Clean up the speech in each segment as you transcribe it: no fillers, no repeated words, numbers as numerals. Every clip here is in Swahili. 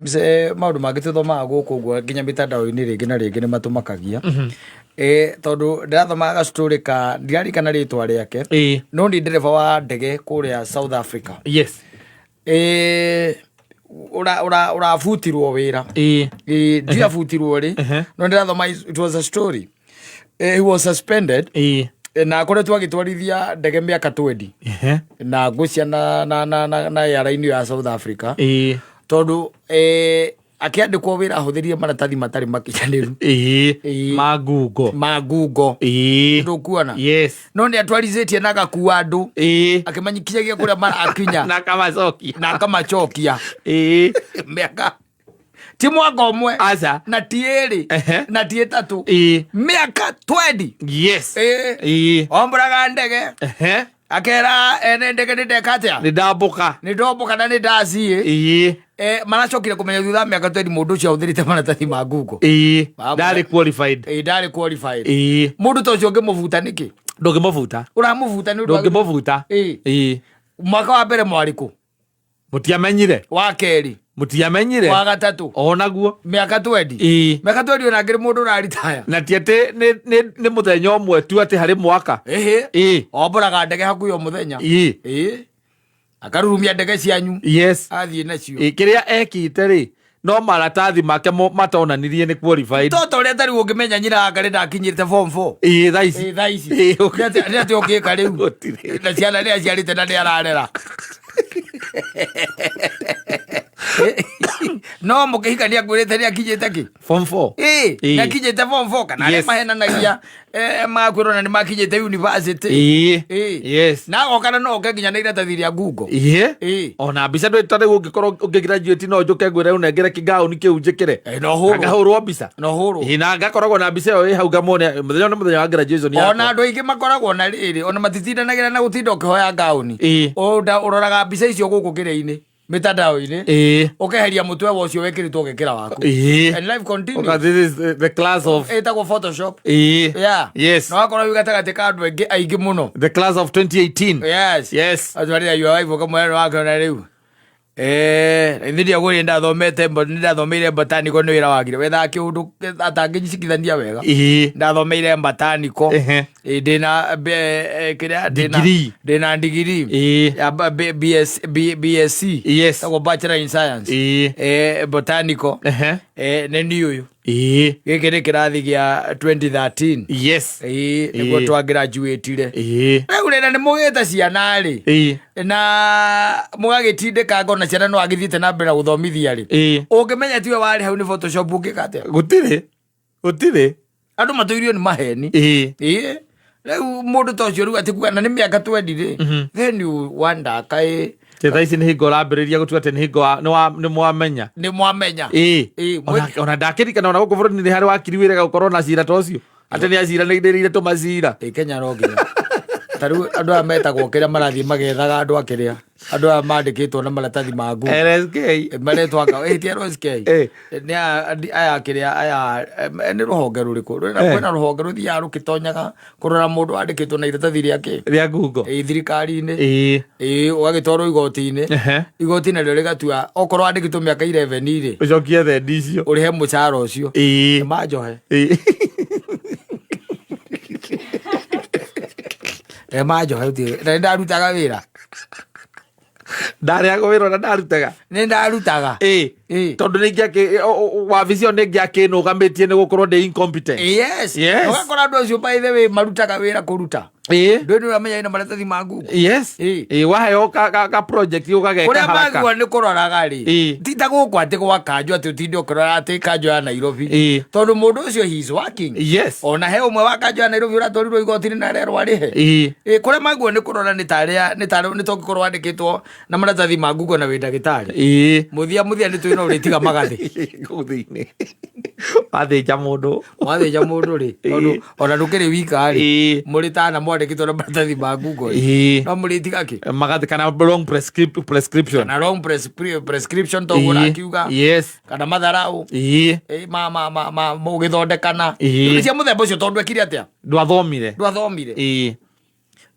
mse maundu mangĩ tũthomaga gũkũ ũguo nginya mĩtandao-inĩ rĩngĩ na rĩngĩ nĩ matũmakagia tondũ ndirathomaga story ka ndirarikana rĩtwa rĩake no nĩ ndereba wa ndege kũrĩa South Africa. Yes. Ũrabutirwo wĩra ndiabutirwo rĩ no ndirathoma it was a story. He was suspended na akoretwo agĩtwarithia ndege mĩaka 20 na ngũcia na airline ya South Africa tondũ akĩandĩkwo wĩra ahũthĩrire maratathi matarĩ makinyanĩru mangungo ndũkuona no nĩ atwarithĩtie na agakua andũ akĩmanyikiagia kũrĩa marakinya na akamacokia mĩaka ti mwaka ũmwe na ti ĩrĩ na ti ĩtatũ mĩaka 20. Yes. Ombũraga ndege akera ene ndege ndeka atia nĩ ndambuka na nĩ ndaciĩ maracokire kũmenya thutha mĩaka 20 mũndũ ũcio ahũthĩrĩte maratathi ma ngungo ndarĩ qualified mũndũ ta ũcio ũngĩmũbuta nĩkĩ ndũngĩmũbuta ũramũbuta nĩ ndũngĩmũbuta mwaka wa mbere mwarĩkũ mũtiamenyire wa kerĩ mũtiamenyire wa gatatũ onaguo mĩaka 20 mĩaka 20 ona ngĩrĩ mũndũ ũraritaya na ti atĩ nĩ mũthenya ũmwe tu atĩ harĩ mwaka ombũraga ndege hakuhĩ o mũthenya akarurumia ndege cianyu athiĩ nacio kĩrĩa ekĩte rĩ no maratathi make matonanirie nĩ qualified toto ũrĩa tarĩ ũngĩmenya nyina ngarĩ ndakinyĩte form 4 thaa ici nĩ atĩ ũngĩka rĩu na ciana nĩ aciarĩte na nĩ ararera no mũkĩhikania kwĩrĩte nĩ akinyĩte kĩ form 4 nĩ akinyĩte form 4 kana arĩa mahenanagia makwĩrwo na nĩ makinyĩte university na agokana no oke nginya na iratathi rĩa ngungo ona mbica ndwĩtarĩ ũngĩkorwo ũngĩgraduate no njũke ngwĩre ũnengere kĩgaũni kĩu njĩkĩre ngahũrwo mbica na ngakoragwo na mbica ĩyo ĩ hau ngamone mũthenya nĩ mũthenya wa graduation yakwa ona andũ aingĩ makoragwo na rĩrĩ ona matitindanagĩra na gũtinda ũkĩhoya ngaũni ũroraga mbica icio gũkũ kĩrĩa-inĩ mĩtandao-inĩ ũkeheria mũtwe wa ũcio wekĩrĩtwo ũgekĩra waku and life continues. This is the class of ĩtagwo Photoshop yes no akorwo yu gatagatĩ ka andũ aingĩ mũno the class of 2018 yes atwarĩra yua waibu kamwero wakona rĩu nĩndia ndathomete ndathomeire botanical nĩ wĩra wagire wethaga kĩũndũ atangĩnyicikithania wega ndathomeire botanical ndĩna kĩrĩa ndĩna degree ya BSc tagwo bachelor in science botanical nĩ niĩ ũyũ gĩkĩ nĩ kĩrathi gĩa 2013 nĩguo twagraduatire rĩu rĩna nĩ mũgĩte ciana rĩ na mũgagĩtindĩka ngona ciana no agĩthiĩte na mbere na gũthomithia rĩ ũngĩmenya tiwe warĩ hau nĩ Photoshop ũngĩka atĩa gũtirĩ andũ matũirio nĩ maheni rĩu mũndũ ta ũcio rĩu atĩ kuga na nĩ mĩaka 20 rĩ then you wonder kaĩ thaa ici nĩ hingo ũrambĩrĩria gũtua atĩ nĩ hingo nĩ mwamenya ona ndakĩrikana ona gũkũ bũrũri-inĩ harĩ wakiri wĩrega gũkorwo na cira ta ũcio atĩ nĩ aciranĩirĩire tũmacira Kenya no nginya tarĩu andũ aya metagwo kĩrĩa marathiĩ magethaga andũ akĩrĩa andũ aya mandĩkĩtwo na maratathi ma ngungo LSK maretwo ti LSK nĩ aya kĩrĩa aya nĩ rũhonge rũrĩkũ kwĩna rũhonge rũthiaga rũgĩtonyaga kũrora mũndũ wandĩkĩtwo na iratathi rĩake rĩa ngungo thirikari-inĩ ũgagĩtwarwo igoti-inĩ igoti narĩo rĩgatua okorwo wandĩkĩtwo mĩaka 11 rĩ ũcokie thendi icio ũrĩhe mũcara ũcio nĩ manjohe majohe na ndarutaga wĩra ndarĩagwo wĩra na ndarutaga nĩ ndarutaga tondũ nĩ wabici ĩyo nĩ ngĩakĩnũgamĩtie nĩ gũkorwo ndĩ incompetent ũgakora andũ acio by the way marutaga wĩra kũruta ndũĩ nĩ ũramenya ina maratathi ma ngungo waheo ka project ũgageka haraka kũrĩa magua nĩ kũroraga rĩ ti ta gũkũ atĩ gwa kanjũ atĩ ũtinde ũkĩrora atĩ kanjũ ya Nairobi tondũ mũndũ ũcio he is working ona he ũmwe wa kanjũ ya Nairobi ũratwarirwo igoti-inĩ na rerwo arĩhe kũrĩa magua nĩ kũrora nĩ tũngĩkorwo wandĩkĩtwo na maratathi ma ngungo na wĩ ndagĩtarĩ mũthia nĩ twĩna ũrĩtiga magathĩ gũthĩ-inĩ wathĩnja mũndũ rĩ tondũ ona ndũkĩrĩ wika rĩ mũrĩ tana mwandĩkĩtwo na maratathi ma ngungo no mũrĩtiga kĩ magathĩ kana wrong prescription kana wrong prescription to ũrakiuga kana matharaũ mũgĩthondekana cia mũthemba ũcio tondũ ekire atĩa ndwathomire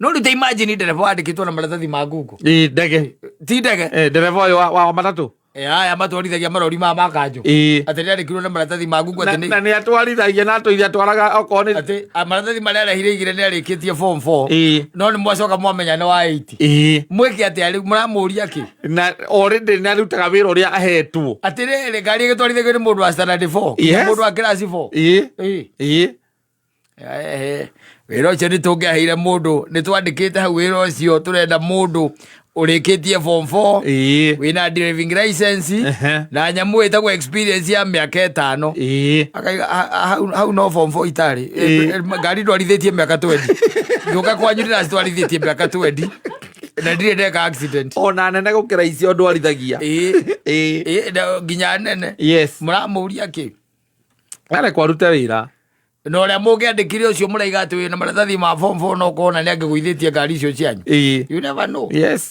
no rĩu ta imagine ndereba wandĩkĩtwo na maratathi ma ngungo ndege ti ndege ndereba ũyũ wa matatũ aya matwarithagia marori ma makanjo ati ni arikirwo na maratathi ma ngungu ati na ni atwarithagia na atoiria twaraga okoni ati maratathi maria arehire igire ni arikitie form 4 no ni mwacoka mwamenya ni wa 8 mwiki ati ari muramuria ki na already ni arutaga wira uria ahetwo ati ni ngari igitwarithagio ni mundu wa standard 4 mundu wa class 4 wira ucio ni tungiaheire mundu ni twandikite hau wira ucio turenda mundu urikitie form 4 wina driving license na nyamu itagwo experience ya miaka 5 hau no form 4 itari ngari ndwarithitie miaka 20 nduka kwanyu na ndwarithitie miaka 20 na ndire ndeka accident ona nene gukira icio ndwarithagia nginya nene muramuria ki ale kwarute wira no ria mungiandikire ucio muraiga ati wina maratathi ma form 4 no kona ni angiguithĩtie ngari icio cianyu you never know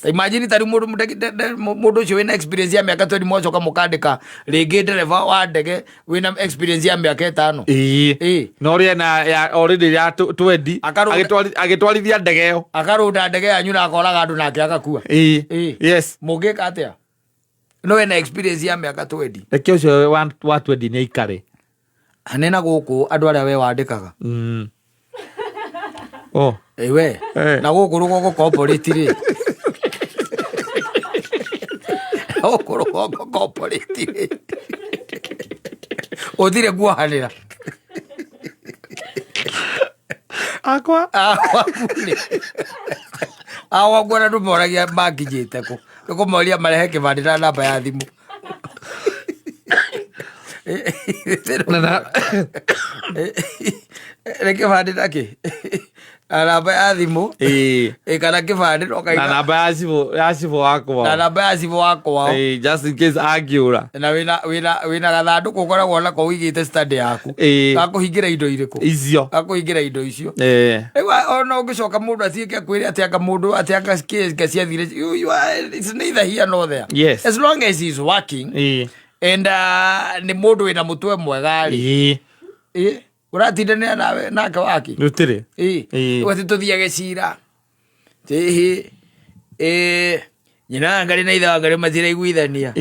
imagine tari mundu ucio wina experience ya miaka 20 mwacoka mukandika ringi ndereva wa ndege wina experience ya miaka 5 no ria na already ya 20 agitwarithia ndege yo akarunda ndege yanyu na akoraga andu nake agakua mungika atia no wina experience ya miaka 20 rekio ucio wa 20 ni ikare hanena guku andu aria we wandikaga ewe na guku rugo corporate ri guku rugo corporate ri uthire guhanira akwa awa gwara ndu moragia makijite ku nuko moria marehe kibandi na namba ya thimu kibandi naki namba ya thimu kana kibandi na namba ya cibo wakwa na namba ya cibo wakwa just in case angiura na wina gathanduku ukoragwo nako wigite stand yaku gakuhingira indo iriku icio gakuhingira indo icio ona ungicoka mundu aciike akwire ati anga mundu ati anga ciathire it's neither here nor there as long as he is working and ni mundu wina mutwe mwega ri uratindania nawe nake waki rutire wati tuthiage cira nyina ngari na itha ngari mathira iguithania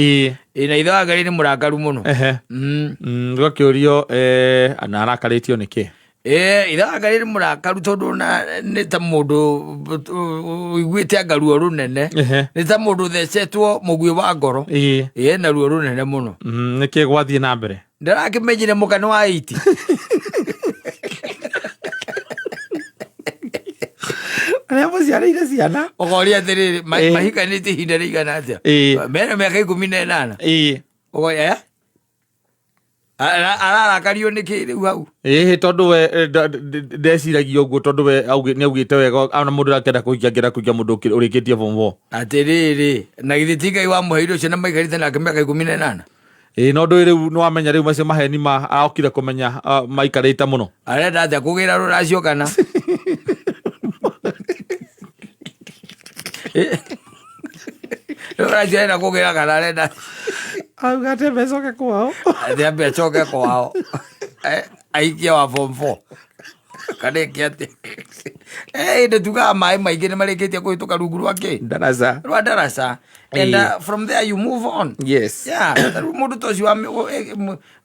na itha ngari ni murakaru muno ngokiurio ana arakaritio niki itha ngari ni murakaru tondu na ni ta mundu iguite ngaruo runene ni ta mundu thecetwo mugui wa ngoro na ruo runene muno niki gwathie na mbere ndarakimenyire mukano wa 80 aria muciarĩire ciana ugoria atiriri mahikanĩte ihinda rĩigana atĩa mena mĩaka 18 ugoria ararakario nĩkĩ rĩu hau tondu we ndeciragia ũguo tondu we nĩaugĩte wega ona mũndũ akenda kũhikia mũndũ ũrĩkĩtie form 4 atĩrĩrĩ na githĩ ti Ngai wamũheire ũcio na maikarĩte nake mĩaka 18 no ndũ rĩu nĩwamenya rĩu macio maheni aokire kũmenya maikarĩte mũno arenda atĩa kũgĩra rũracio kana rũracio arenda kũgĩra kana arenda auga atĩ mbecoke kwao atĩ mbecoke kwao aikia wa form 4 kanĩke atĩ ndĩtugaga maĩ maingĩ nĩ marĩkĩtie kũhĩtũka rungu rwa ndaraca and from there you move on mundu ta ucio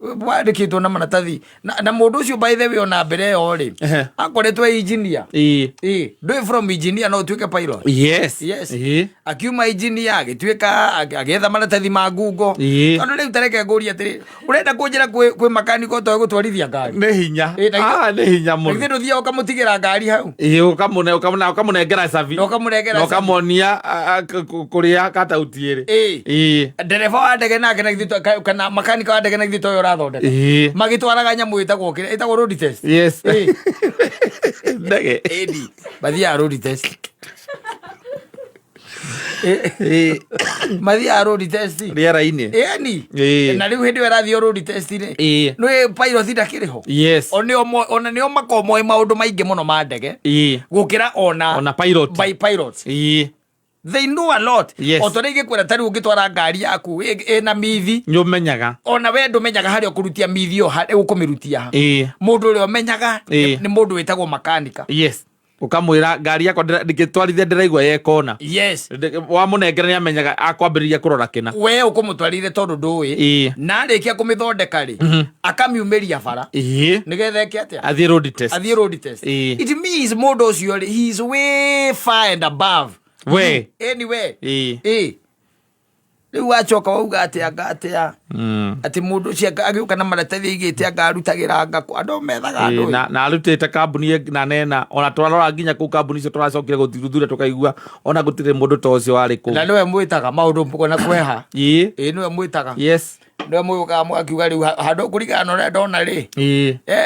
wandĩkĩtwo na maratathi na mundu ucio by the way ona mbere yo ri akoretwo engineer ndũĩ from engineer no ũtuĩke pilot akiuma engineer agĩtuĩka agetha maratathi ma ngungo tondũ rĩu tareke ngũria atĩrĩ ũrenda kũnjĩra kwĩ makaniko toĩ gũtwarithia ngari nĩ hinya mũno githĩ ndũthiaga ũkamũtigĩra ngari hau ũkamũnengera cabi na ũkamonia kũrĩa kataũtiĩrĩ ndereba wa ndege nake kana makanika wa ndege na githĩ toĩ ũrathondeka magĩtwaraga nyamũ ĩtagwo road test ndege mathiaga road test mathiaga road test rĩera-inĩ na rĩu hĩndĩ ĩyo ĩrathiĩ road test-inĩ nĩ pilot ndakĩrĩ ho ona nĩo makoragwo moĩ maũndũ maingĩ mũno ma ndege gũkĩra ona pilots they know a lot otorä ingĩkwĩra tarĩ ũngĩtwara ngari yaku ĩna mithi nĩũmenyaga ona we ndũmenyaga harĩa ũkũrutia mithi ĩyo ũkũmĩrutia mũndũ ũrĩa ũmenyaga nĩ mũndũ wĩtagwo makanika ukamwira ngari yakwa ndikitwarithia ndiraigua yekona yes wa munengera ni amenyaga akwambiriria kurora kina we ukumutwarire tondu ndui na arikia kumithondeka ri akamiumiria bara nigetha eke atia athie road test it means mundu ucio he is way far and above we anyway riu wacoka wauga atia ati mundu ucio agiuka na maratathi igite angarutagira ngako andu methaga andu na arutite kambuni na nena ona twarora nginya ku kambuni icio turacokire guthuthuria tukaigua ona gutire mundu ta ucio wari ku na niwe mwitaga maundu mpukona kweha niwe mwitaga yes ndio muga mwakiuga riu handu kurigana ore ndona ri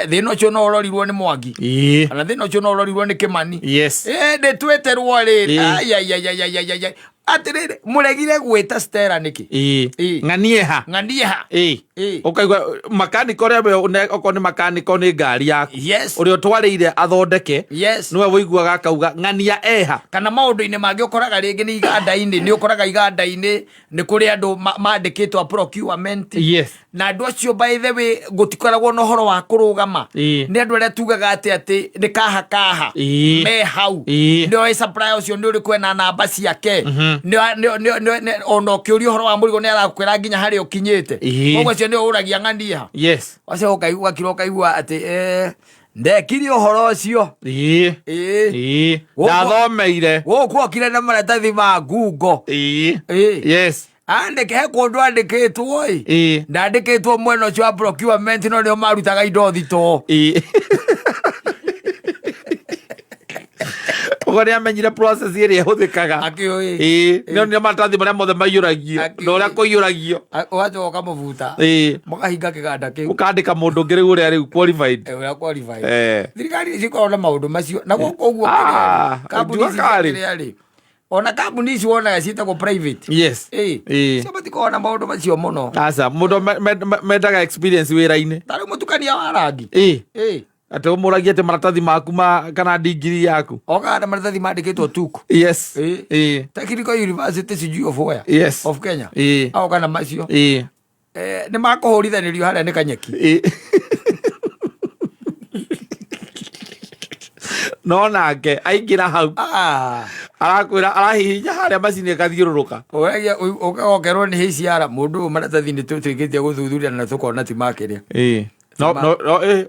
thino cio no urorirwo ni Mwangi ana thino cio no urorirwo ni Kimani yes ndi tweterwo ri ay atirire muregire gwita Stella niki ng'anieha ukaigua makaniko ria oko ni makaniko ni ngari yaku yes urio twarire athondeke yes niwe woiguaga akauga ng'ania eha kana maundu-ini mangi ukoraga ringi ni iganda-ini ni ukoraga iganda-ini ni kuri andu mandikitwa procurement yes na andu acio by the way gutikoragwo na horo wa kurugama ni andu aria tugaga ati ni kaha me hau ni supply ucio ni uri kwena namba ciake ni ono kiurio horo wa murigo ni arakwira nginya hari ukinyite koguo cio ni uragia ng'ania yes wacio ukaigua kirokaigua ati ndekiri uhoro ucio ndathomeire gukwokire na maratathi ma ngungo yes andike he kundu andikitwo ndandikitwo mwena ucio wa procurement no nio marutaga indo thito Ugani amenyire process iria huthikaga akioi nio maratathi maria mothe maiyuragio na uria kuiyuragio wacoka mubuta mukahinga kiganda kiu ukandika mundu ngiri uria riu qualified thirikari cikorwo na maundu macio na gukuo kambuni ona kambuni icio wonaga ciitagwo private yes cio matikoragwo na maundu macio muno aca mundu mendaga experience wira-ini tari mutukania wa rangi ati umuragia ati maratathi maku kana digiri yaku okaga na maratathi mandikitwo tuku yes Technical University sijui of where yes of Kenya aoka na macio ni makuhurithanirio haria ni kanyeki no nake aingira hau arakwira arahihinya haria macini ikathiururuka ukagokerwo ni hiciara mundu maratathi ni twikitie guthuthuria na tukona ti makiria no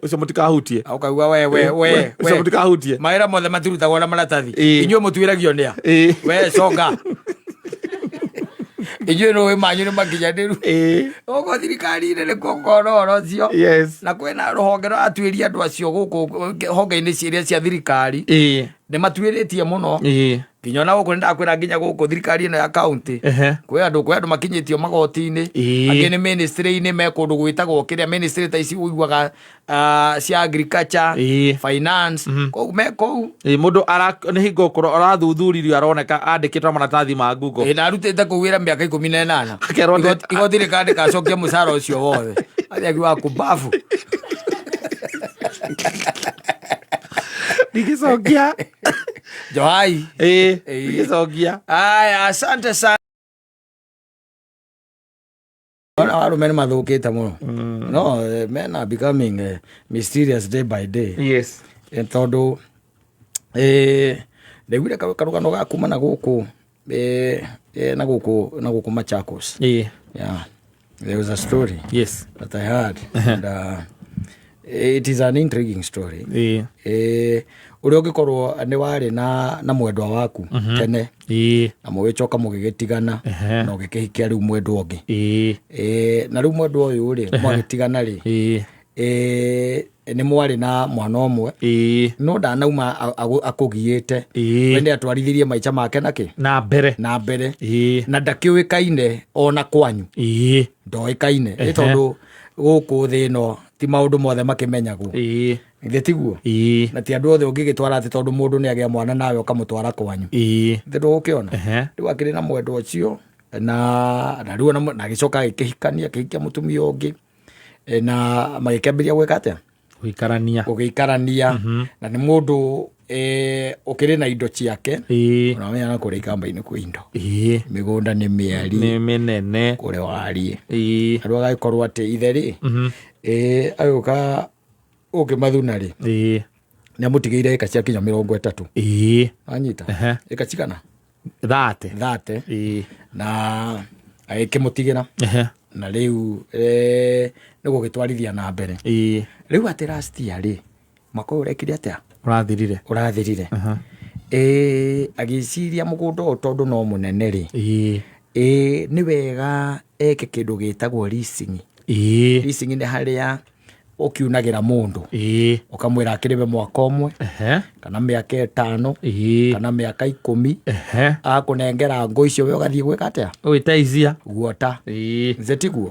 ucio mutikahutie aukaigua we ucio mutikahutie mawira mothe matirutagwo na maratathi inyuĩ mũtuĩragio nĩa we conga inyuĩ nũĩ manyu nĩ makinyanĩru ũguo thirikari-inĩ nĩkuo ũhoro ũcio na kwĩna rũhonge rũratuĩria andũ acio gũkũ honge-inĩ ciria cia thirikari nĩ matuĩrĩtie mũno nginya ona gũkũ nĩndakwĩra nginya gũkũ thirikari ĩno ya kaunti kwĩ andũ makinyĩtio magoti-inĩ angĩ nĩ ministry-inĩ me kũndũ gwĩtagwo kĩrĩa ministry ta ici ũiguaga cia agriculture finance me kũu mũndũ nĩ hingo ũkorwo arathuthurio aroneka andĩkĩtwo maratathi ma ngungo na arutĩte kũu wĩra mĩaka 18 igoti rĩkandĩka acokie mũcara ũcio wothe athiagiwa kũmbabu nigicokia Johai nigicokia aya asante sana ona warume nĩ mathũkĩte mũno no men are becoming mysterious day by day yes tondũ ndaiguire karũgano ga kuma na gũkũ na gũkũ Machakos yeah there was a story that I heard and it is an intriguing story uria ungikorwo ni wari na mwendwa waku tene na mugicoka mugigitigana na ugikihikia riu mwendwa ungi na riu mwendwa uyu ri mwagitigana ri ni mwari na mwana umwe no ndanauma akugiite wende atwarithirie maica make na mbere na ndakiuikaine ona kwanyu ndoikaine tondu guku thino ti maundu mothe makimenyagwo ithe tiguo na ti andu othe ungigitwara ati tondu mundu ni agia mwana nawe ukamutwara kwanyu ithe ndugukiona riu akiri na mwendwa ucio na riu na gicoka agikihikania akihikia mutumia ungi na magikiambiria gwika atia gugikarania na ni mundu ukiri na indo ciake unamenya na kuria ikamba-ini kwi indo migunda ni miari ni minene kure warie andu agagikorwo ati ithe ri aguka ukimathuna ri nä amutigeire eka cia kinya 30 anyita eka cigana 30 na agäkämũtigĩra na rĩu nĩ gũgĩtwarithia na mbere rĩu atĩ rastia rĩ mwaka ũyũ ũrekire atĩa ũrathirire agĩciria mũgũnda ũyũ tondũ no mũnene rĩ nĩ wega eke kĩndũ gĩtagwo leasing nĩ harĩa ũkiunagĩra mũndũ ũkamwĩra akĩrĩme mwaka ũmwe kana mĩaka 5 kana mĩaka 10 akũnengera ngũ icio we ũgathiĩ gwĩka atĩa ũgĩteithia guota nze tiguo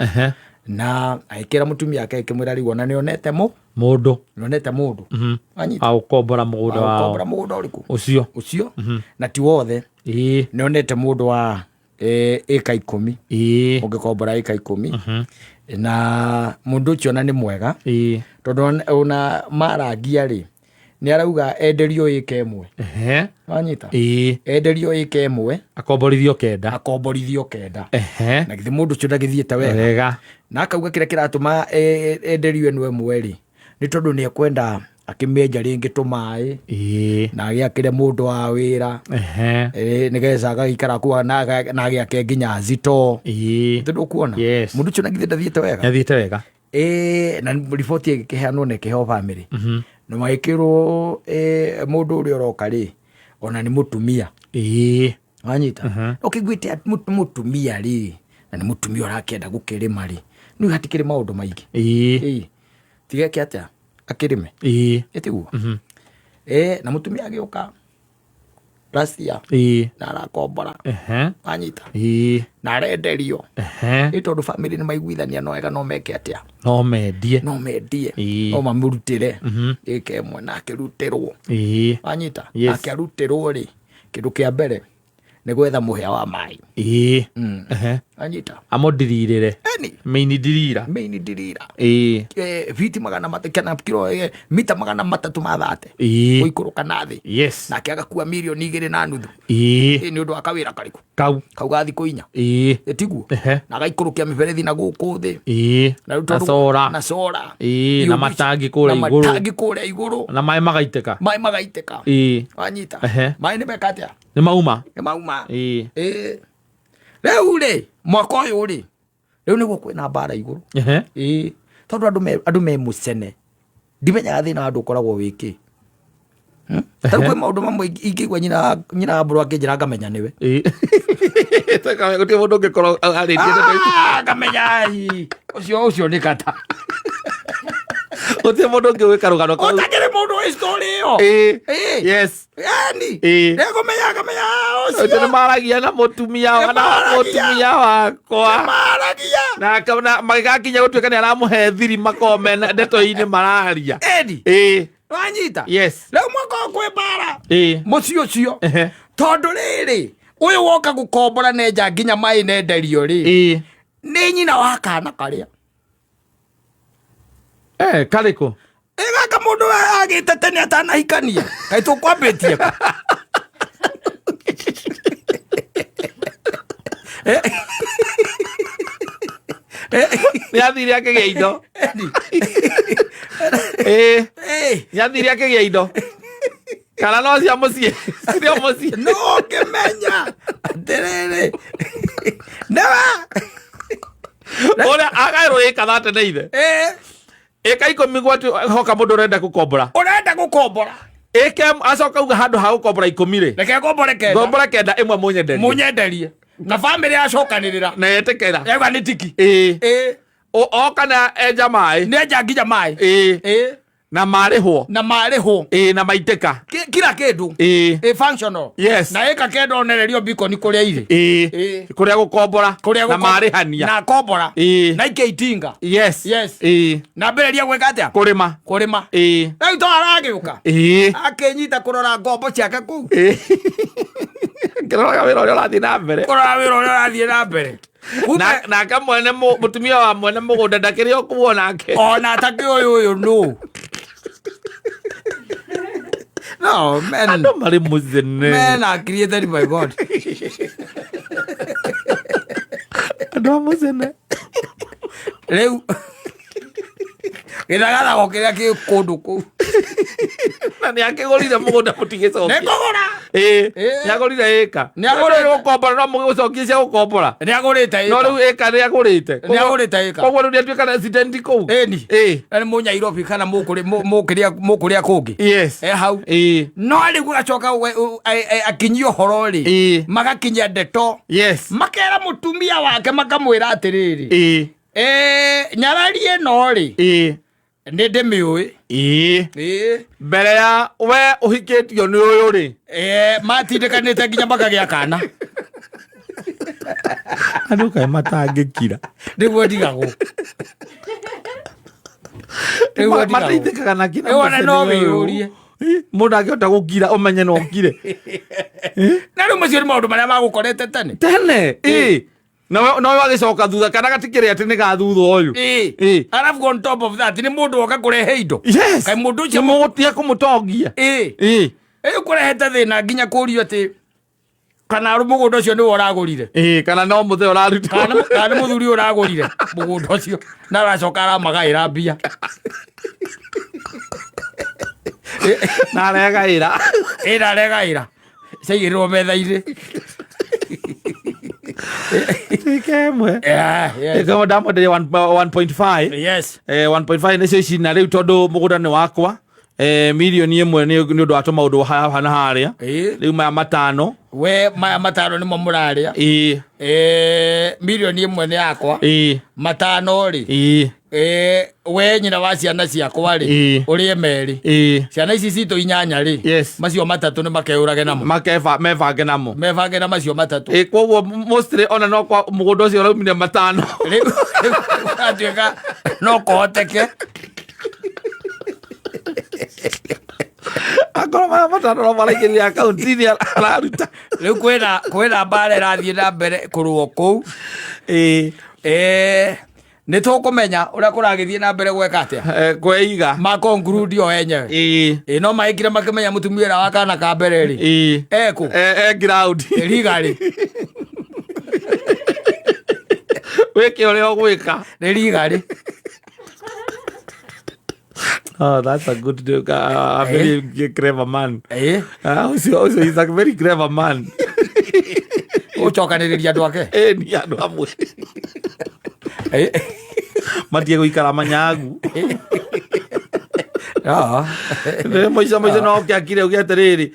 na agĩkĩra mũtumia ake akĩmwĩra rĩu ona nĩonete mũndũ agũkombora mũgũnda ũrĩkũ ũcio na ti wothe nĩonete mũndũ wa ĩka 10 ũngĩkombora ĩka 10 na mũndũ ũcio na nĩ mwega tondũ ona marangia rĩ nĩ arauga enderio ĩka ĩmwe wanyita enderio ĩka ĩmwe akomborithio 9 na githĩ mũndũ ũcio ndagĩthiĩte wega na akauga kĩrĩa kĩratũma enderio ĩno ĩmwe rĩ nĩ tondũ nĩ ekwenda akĩmĩenja rĩngĩ tũmaĩ na agĩakĩre mũndũ wa wĩra nĩgetha agagĩikara kuo na agĩake nginya thito tondũ kuona mũndũ ũcio nagithĩ ndathiĩte wega na riboti ĩgĩkĩheanwo na ĩkĩheo bamĩrĩ na magĩkĩrwo mũndũ ũrĩa ũroka rĩ ona nĩ mũtumia wanyita ũkĩiguĩte mũtumia rĩ na nĩ mũtumia ũrakĩenda gũkĩrĩma rĩ nĩ hatikĩrĩ maũndũ maingĩ tigeke atĩa akĩrĩme ĩtiguo na mũtumia agĩũka rastia na arakombora wanyita na arenderio tondũ bamĩrĩ nĩ maiguithania no wega no meke atĩa no mendie no mamũrutĩre ĩka ĩmwe na akĩrutĩrwo wanyita akĩarutĩrwo rĩ kĩndũ kĩa mbere nĩ gwetha mũhĩa wa maĩ anyita amũndirirĩre maini ndirira biti 300 kana kilo mita 330 gũikũrũka na thĩ nake agakua 2.5 nĩ ũndũ wa kawĩra karĩkũ kau ga thikũ 4 tiguo na agaikũrũkia mĩberethi na gũkũ thĩ na sora na matangi kũrĩa igũrũ na maĩ magaitĩka wanyita maĩ nĩ meka atĩa nĩ mauma rĩu rĩ mwaka ũyũ rĩ rĩu nĩguo kwĩna mbara igũrũ tondũ andũ me mũcene ndimenyaga thĩna wa andũ ũkoragwo wĩkĩ tarĩ kwĩ maũndũ mamwe ingĩigua nyina mbũrũ akĩnjĩra ngamenya nĩwe gũtirĩ mũndũ ũngĩkorwo ngamenya ũcio nĩ kata gũtirĩ mũndũ ũngĩ gwĩka rũgano ũtakĩrĩ mũndũ wĩ story ĩyo yani ngamenya ũcio nĩ maragia na mũtumia wakwa na magĩgakinya gũtuĩka nĩ aramũhe thiri makome ndeto-inĩ mararia wanyita rĩu mwaka kwĩ mbara mũciĩ ũcio tondũ rĩrĩ ũyũ woka gũkombora nenja nginya maĩ nenderio rĩ nĩ nyina wa kana karĩa karĩkũ gaka mũndũ agĩte tene atanahikania kaĩ tũkwambĩtie nĩ athire akĩgĩa indo nĩ athire akĩgĩa indo kana no cia mũciĩ cirio mũciĩ no ngĩmenya atĩrĩrĩ newa ũrĩa agaĩrwo ĩka 30 na ithe ĩka 10 gwatĩ hoka mũndũ ũrenda gũkombora ĩka acoka uga handũ ha gũkombora 10 rĩ reke ngombore 9 ĩmwe mũnyenderie na bamĩrĩ yacokanĩrĩra na yetĩkĩra yauga nĩ tiki oka na enja maĩ nenja nginya maĩ na marĩhwo na maitĩka kila kĩndũ functional na ĩka kenda onererio bikoni kũrĩa irĩ kũrĩa gũkombora na marĩhania na kombora na ikĩitinga na mbĩrĩria gwĩka atĩa kũrĩma rĩu to aragĩũka akĩnyita kũrora ngombo ciake kũu kĩroraga wĩra ũrĩa ũrathiĩ na mbere nake mwene mũtumia wa mwene mũgũnda ndakĩrĩ okuo nake ona atakĩ ũyũ no no men andũ marĩ mũcene men are created by God andũ mũcene rĩu gĩthagathago kĩrĩa kĩ kũndũ kũu Na nä akä gå rire må gå nda må tigä cokia nä kågåra nä agå rire ä ka nä agå rä kombora no må gå cokie cia gå kombora nä agå rä te no rä u ä ka nä agå rä te nä agå rä te ä ka koguo rä u nä atuä ka resident kå u ni nä må Nyairobi kana må kå rä a kå ngä hau no rä u gacoka akinyia å horo rä magakinyia ndeto makera må tumia wake makamwä ra atä rä rä nyarari ä no rä nä ndä mä å mbere ya we å hikä tio nä å yå rä matindä kanä te nginya makagä a kana andå kaä matangä kira nä guo ndigagwo mateithä kaga na kina ona no wä å rie må ndå angä hota gå kira å menye no kire na rä u macio nä maå ndå marä a magå korete tene nowe wagä coka thutha kana gatikä rä atä nä gathutha å yå arabu on top of that nä må ndå oka kå rehe indo kaä må ndå cio må gå tia kå må tongia kå rehete thä na nginya kå rio atä kana må gå nda å cio nä we å ragå rire kana no må the å raruta kana nä må thuri å ragå rire må gå nda å cio na aracoka aramagaä ra mbia na aregaä ra naregaä ra caigä rä rwo metha-inä kemwe kama ndamwenderia 1.5 1.5 nä cio ici na rä u tondå må gå nda nä wakwa mirioni ĩmwe nĩ ũndũ wa tũmaũndũ hana harĩa rĩu maya matano we maya matano nĩmo mũrarĩa mirioni ĩmwe nĩ yakwa matano rĩ we nyina wa ciana ciakwa rĩ ũrĩe merĩ ciana ici citũ inyanya rĩ macio matatũ nĩ makeũrage namo mebange namo na macio matatũ kwoguo mostly ona no kwa mũgũnda ũcio ũraumire matano rĩu atuĩka no kũhoteke akorwo maya matano no maraingĩrĩra akaunti-inĩ araruta rĩu kwĩna mbara ĩrathiĩ na mbere kũrũo kũu nĩ tũkũmenya ũrĩa kũragĩthiĩ na mbere gweka atĩa kweiga makonclude o enyewe no maĩkire makĩmenya mũtumia ũrĩa wa kana ka mbere rĩ ekũ ground riga rĩ wĩke ũrĩa ũgwĩka nĩ riga rĩ. Oh, that's a good very clever man. Also, he's a very clever man. Ucokanĩrĩria andũ ake ni andũ amwe matie gũikara manyagu maica no ũkĩakire uge atĩrĩrĩ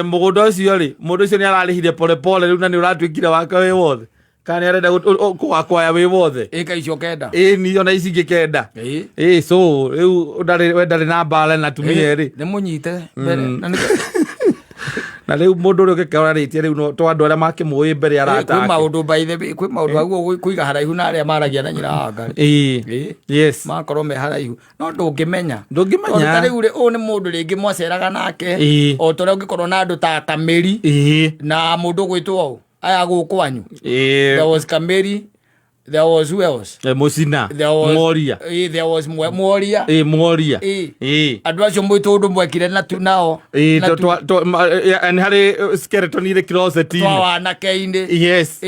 mũgũnda ũcio rĩ mũndũ ũcio nĩ ararĩhire polepole rĩu na nĩ ũratuĩkire wake wĩ wothe kana arenda kũgakwaya wĩ wothe ĩka icio kenda ni ona ici ingĩ kenda so rĩu ndarĩ na mbara na tumia rĩ nĩ mũnyite mbere na rĩu mũndũ ũrĩa ũgĩkararĩtie rĩu to andũ arĩa makĩmũĩ mbere arata kwĩ maũndũ kwĩ maũndũ aguo kũiga haraihu na arĩa maragia na nyina wa Ngai makorwo me haraihu no ndũngĩmenya ta rĩu rĩ ũyũ nĩ mũndũ rĩngĩ mwaceraga nake o ta ũrĩa ũngĩkorwo na andũ ta Kameri na mũndũ ũgwĩtwo ũũ aya gũkũ wanyu there was Kameri. There was who else? Musina. Moria. There was Moria. Moria. Andũ acio mwĩtwo ũndũ mwekire na tu nao. And harĩ skeleton irĩ closet-inĩ. Twa wanake-inĩ. Yes.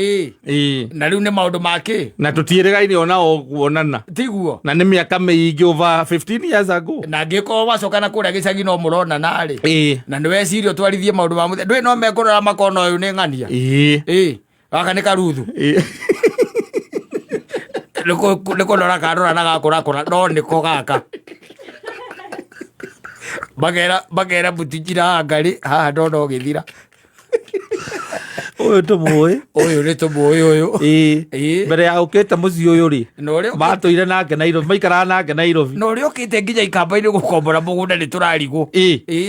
Na rĩu nĩ maũndũ make. Na tũtiĩrĩgaine ona o kuonana. Tiguo. Na nĩ mĩaka mĩingĩ over 15 years ago. Na angĩkorwo wacoka na kũrĩa gĩcagi no mũronana rĩ. Na nĩ weciria ũtwarithie maũndũ ma mũthenya. Ndũĩ no mekũrora makona ũyũ nĩ ng'ania. Gaka nĩ karuthu. nä kå ndora kandora na gakå no nä ko gaka magera mutinjira ngarä haha ndona å gä thira å yå tå mwä nä tå mwä å yå mbere ya å kä te må ciä å yå rä matå ire nake Nairobi maikaraga nake Nairobi na å rä a å kä te nginya ikamba-inä gå kombora må gå nda nä tå rarigwo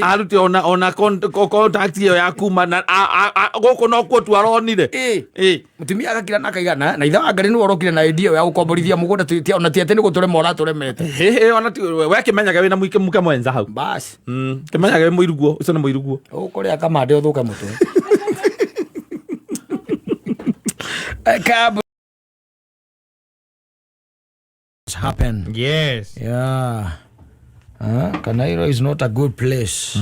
aruti ona contact ä yo ya kuma gå kå no kuo twaronire må tumia agakira na kaigana na ithe wa Ngarĩ nä worokire na idea ya gå komborithia må gå nda ona ti atä nä gå tå rema å ratå remete we kä menyaga wä na muke mwenza hau bas kä menyaga wä må iruguo å cio nä må iruguo å kå rä a kamande å thå ke må twe happen. Yes. Yeah. Kanairo is not a good place.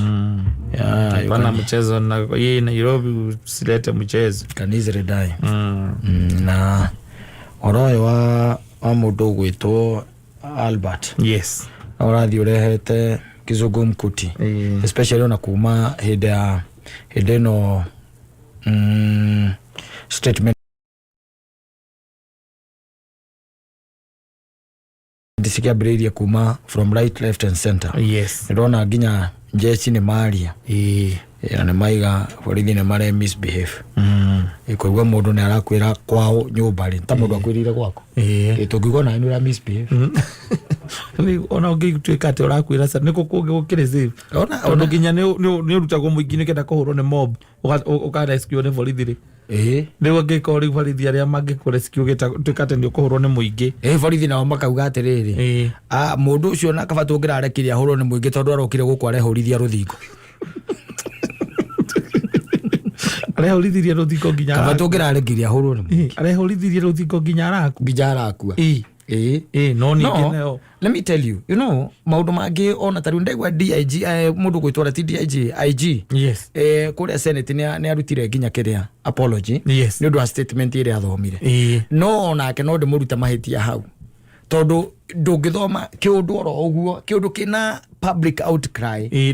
Yeah. Pana mchezo na yeye Nairobi usilete mchezo. Kanizire dai. Na oroyo wa mũndũ gwĩtwo Albert. Yes. Ũrathi ũrehete Kizungu mkuti especially ona kuma hede no statement ndisikia bredia kuma from right, left and center. Yes. Ndona ginya jeshi ni maria na maiga borithi ne mare misbehave. Iko mundu ne arakwira kwao nyumba ri ta mundu akwirire gwako. Tungigona ni ra misbehave. Ni ona ungituika ati urakwira sa niko kugikire ona ginya ni urutagwo muingine kenda kuhurwo ne mob uka rescue ne borithi ri. Ni wangiko ri borithi aria mangiko rescue gituika ati ni kuhurwo ne muingi. Borithi nao makauga atiriri. Mundu ucio na kaba tungira arekiria hurwo ne muingi tondu arokire guku arehurithia ruthingo. Arehulithirie ruthingo nginya kaba tungira arekiria hurwo ne muingi. Arehulithirie ruthingo nginya araku. No ni kineo. Let me tell you, maundu mangi ona tari ndegwa DIG mundu gwitwara ti DIG IG. Yes. Kuria Senate ni arutire nginya kiria apology. Yes. Ni ndo statement ire athomire. No ona ke no ndimuruta mahitia hau. Tondu ndungithoma kiundu oro uguo kiundu kina public outcry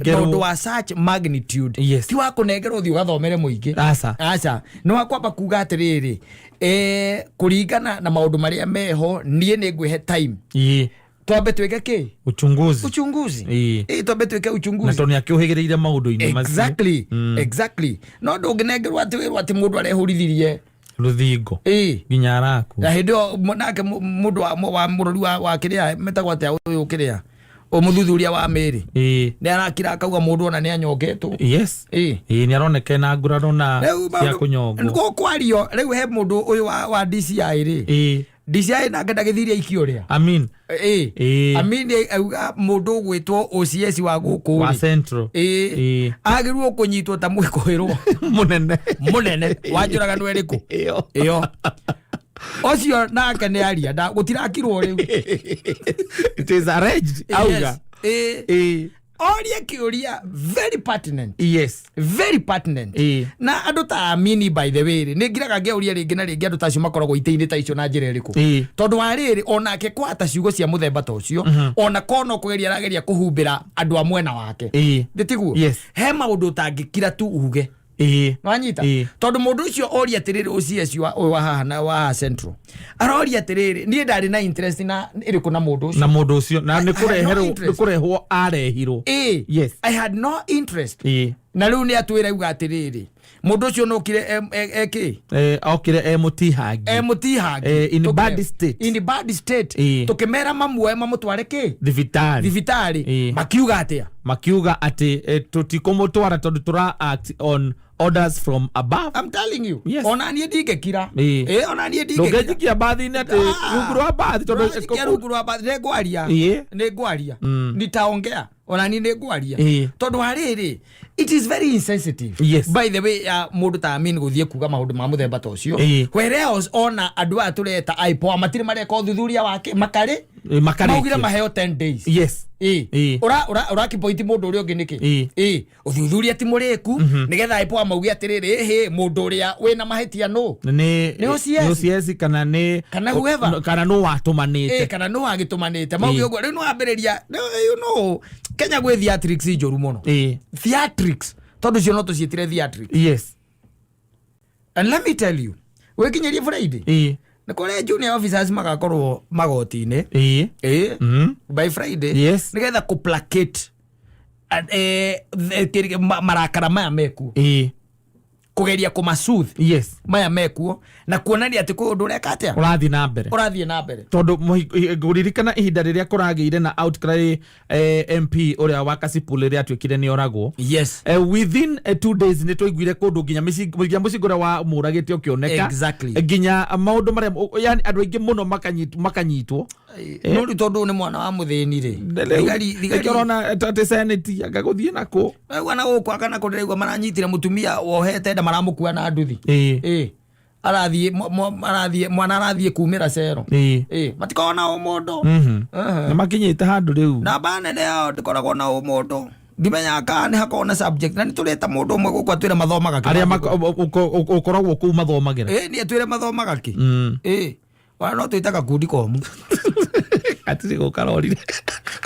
tondu wa such magnitude ti wa kunengerwo thi ugathomere muingi aca no wakwamba kuga atiriri kuringana na maundu maria meho nie ni ngwihe time twambe tweke ki uchunguzi twambe tweke uchunguzi na toni akiuhigireire maundu-ini macio exactly no ndunginengerwo ati mundu arehurithirie ruthingo nginya araku na hindio nake mundu wa murori wa kiria metagwo atia uyu kiria umuthuthuria wa miri ni arakira akauga mundu ona ni anyongetwo. Yes. Ni aroneke na ngurano na ya kunyongwo ngo kwario riu he mundu uyu wa DCI ri DCI na ngenda githiria ikio ria Amin auga mundu gwitwo OCS wa guku wa Central agirwo kunyitwo ta mwikohirwo munene wanjuraga ndu eriku iyo ocio nake ni aria nda gutirakirwo riu it is arranged auga oria kiuria very pertinent. Yes, very pertinent. Na andu ta amini by the way ni ngiraga ngeuria ringi na ringi andu ta cio makoragwo iteini ta icio na njira iriku tondu wa riri ona ke kwata ciugo cia muthemba ta ucio ona kono kugeria arageria kuhumbira andu a mwena wake nditiguo he maundu tangikira tu uge nwanyita tondu mundu ucio oria atiriri OCS wa haha na wa Central aroria atiriri nie ndari na interest na iriku na mundu ucio na ni kurehwo arehirwo. Yes, I had no interest. Na riu ni atwira uga atiriri mundu ucio no kire okire mutihangi in bad state tukimera mamwe mamutware ki thibitari makiuga ati tutikumutwara tondu tura act on orders from above. I'm telling you. Yes. Ona nie ndingekira ona nie ndingekira ndogejikia bathi nete rugurwa bathi tondu rugurwa bathi ne gwaria nitaongea ona ni negwaria tondu hariri it is very insensitive. Yes. By the way mundu ta Amin guthie kuga maundu ma muthemba ta ucio whereas ona andu atureta aipo amatire mareka uthuthuria wake makare maugire maheo 10 days. Yes. Ora kipointi mundu uri ungi niki uthuthuria ti muriku nigetha aipo amaugia atiriri mundu uria wina mahitia ni OCS kana whoever kana no watumanite kana no agitumanite maugi uguo riu no ambiriria Kenya gwe theatrics ijoru muno theatrics tondu cio no tucietire theatrics. Yes. And let me tell you wekinyerie Friday na kore junior officers magakorwo magoti-ini by Friday. Yes. Nigetha ku placate marakara maya meku kugeria kumasooth maya mekuo na kuonania ati ku undu ureka atia urathie na mbere tondu guririkana ihinda riria kuragiire na outcry MP uria wa Kasipul riria atwikire ni oragwo. Yes. Within 2 days ni twaiguire kundu nginya mucingura wa muragite ukioneka nginya maundu maria yani andu aingi muno makanyitwo no ri tondu ni mwana wa muthini ri thigari orona tate senate agaguthie nako wana guku akana kundiregwa maranyitire mutumia wohete nda maramukua na nduthi arathie mwana arathie kumira cero matikona o mondo na makinyite handu riu na banene yao ndikoragwo na o mondo ndimenya kana hakona subject na nitureta mundu umwe guku atwire mathomaga aria ukoragwo ku mathomagira ni atwire mathomaga ki wana no twitaga kundi komu atiri gukarorire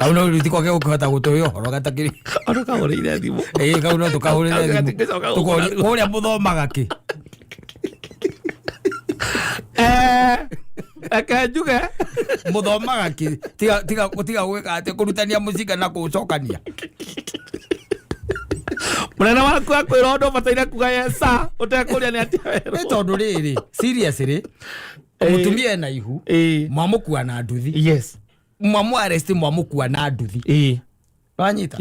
Kauno rutiko ke ukota gutoyo horo gatakiri. Oro kahorire thimu. Kauno tukahorire thimu. Tukori kuria muthomaga ki. Akajuga muthomaga ki tiga gwika ati kurutania muzika na kucokania. Mwana waku akwira ndo bataire kuga yesa utekuria ni ati wero. Ni tondu riri seriously mutumia na ihu mwamukua na nduthi. Yes. Mwamu arrest mwamukua na nduthi. Wanyita.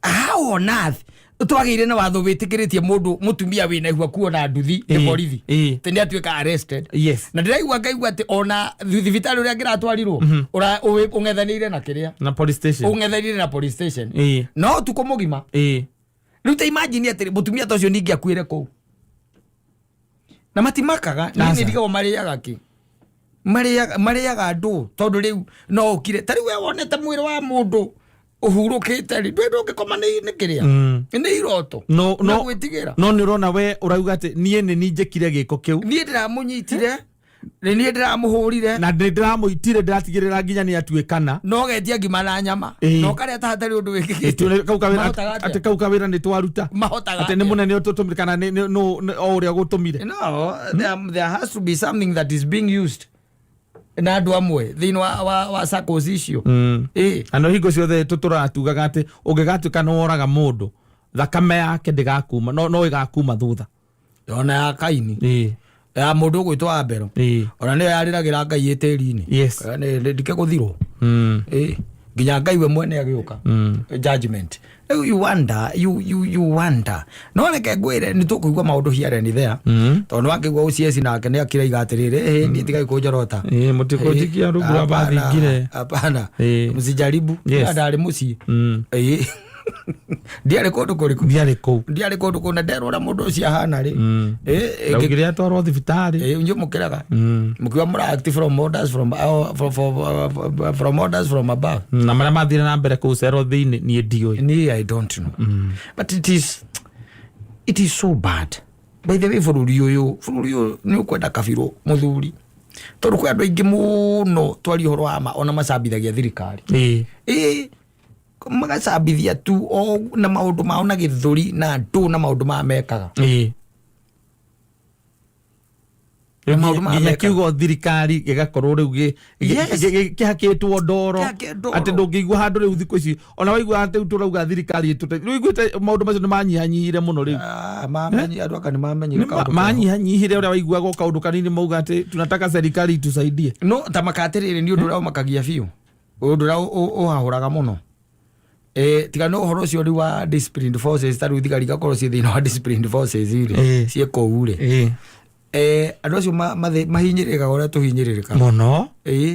How on earth twagire na watho witikiritie mundu mutumia wina ihu kuona nduthi ni borithi tende atuika arrested. Yes. Na ndiraigua ngaigua ati ona thibitari uria ngiratwarirwo ura ungethanire na kiria na police station. Ungethanire na police station. No tuko mugima. Ruta imagine ati mutumia tocio ningi akuire ku. Na matimakaga ni ndigawo mariaga ki. Mariaga andu tondu riu no ukire tari we wonete mwiri wa mundu uhurukite ri ndwe ndungikoma ni kiria ni iroto no gwitigira no ni rona we urauga ati nie ni ninjekire giko kiu nie ndiramunyitire ni nie ndiramuhurire na ndiramuitire ndiratigirira nginya ni atuikana no getia ngima na nyama no karia ta hatari undu wikikite kau kawira ni twaruta ati ni munene ututumikana no o uria gutumire. No, there has to be something that is being used na andu amwe thiini wa SACCOs icio. Ano hingo ciothe tuturatugaga ati ungigatuika no oraga mundu thakame yake ndigakuma no igakuma thutha ona ya kaini ya mundu gwitwa Abelo ona ni yariragira Ngai eteri-ini. Yes. Ne ndike guthirwo nginya Ngai we mwene agiuka judgment. You wonder no reke ngwire ni tukuigua maundu here ni there tondu akigwa ucieci nake ni akira igatirire ni tigai kunjorota mutikujikia rungu wa bathingire. Hapana, msijaribu ndari muci ndiare kundu kuriku ndiare kundu kuna nderora mundu ucio ahana ri ngire atwarwo thibitari nju mukiraga mukiwa mura active from orders from orders from above na mara mathire na mbere kucerwo thiini ni ndioi ni I don't know but it is so bad. By the way, bururi uyu ni ukwenda kabiru muthuri tondu kwi andu aingi muno twari horo wa ona macambithagia thirikari magacambithia tu o na maundu mao na githuri na andu na maundu ma mekaga nginya kiugo thirikari gigakorwo riu gihakitwo ndoro ati ndungigua handu riu thiku ici ona waigua ati turauga thirikari riu iguite maundu macio ni manyihanyihire muno riu mamenyi andu aka ni mamenyire kaundu manyihanyihire uria waigua go kaundu kanini mauga ati tunataka serikali itusaidie no ta makatirire ni undu uria makagia biu undu uria uhahuraga muno tiga no horo cio riu wa disciplined forces taru thigari gakorwo cie thina wa disciplined forces ire cie kou ri andu acio mahinyirikaga uria tuhinyirikaga muno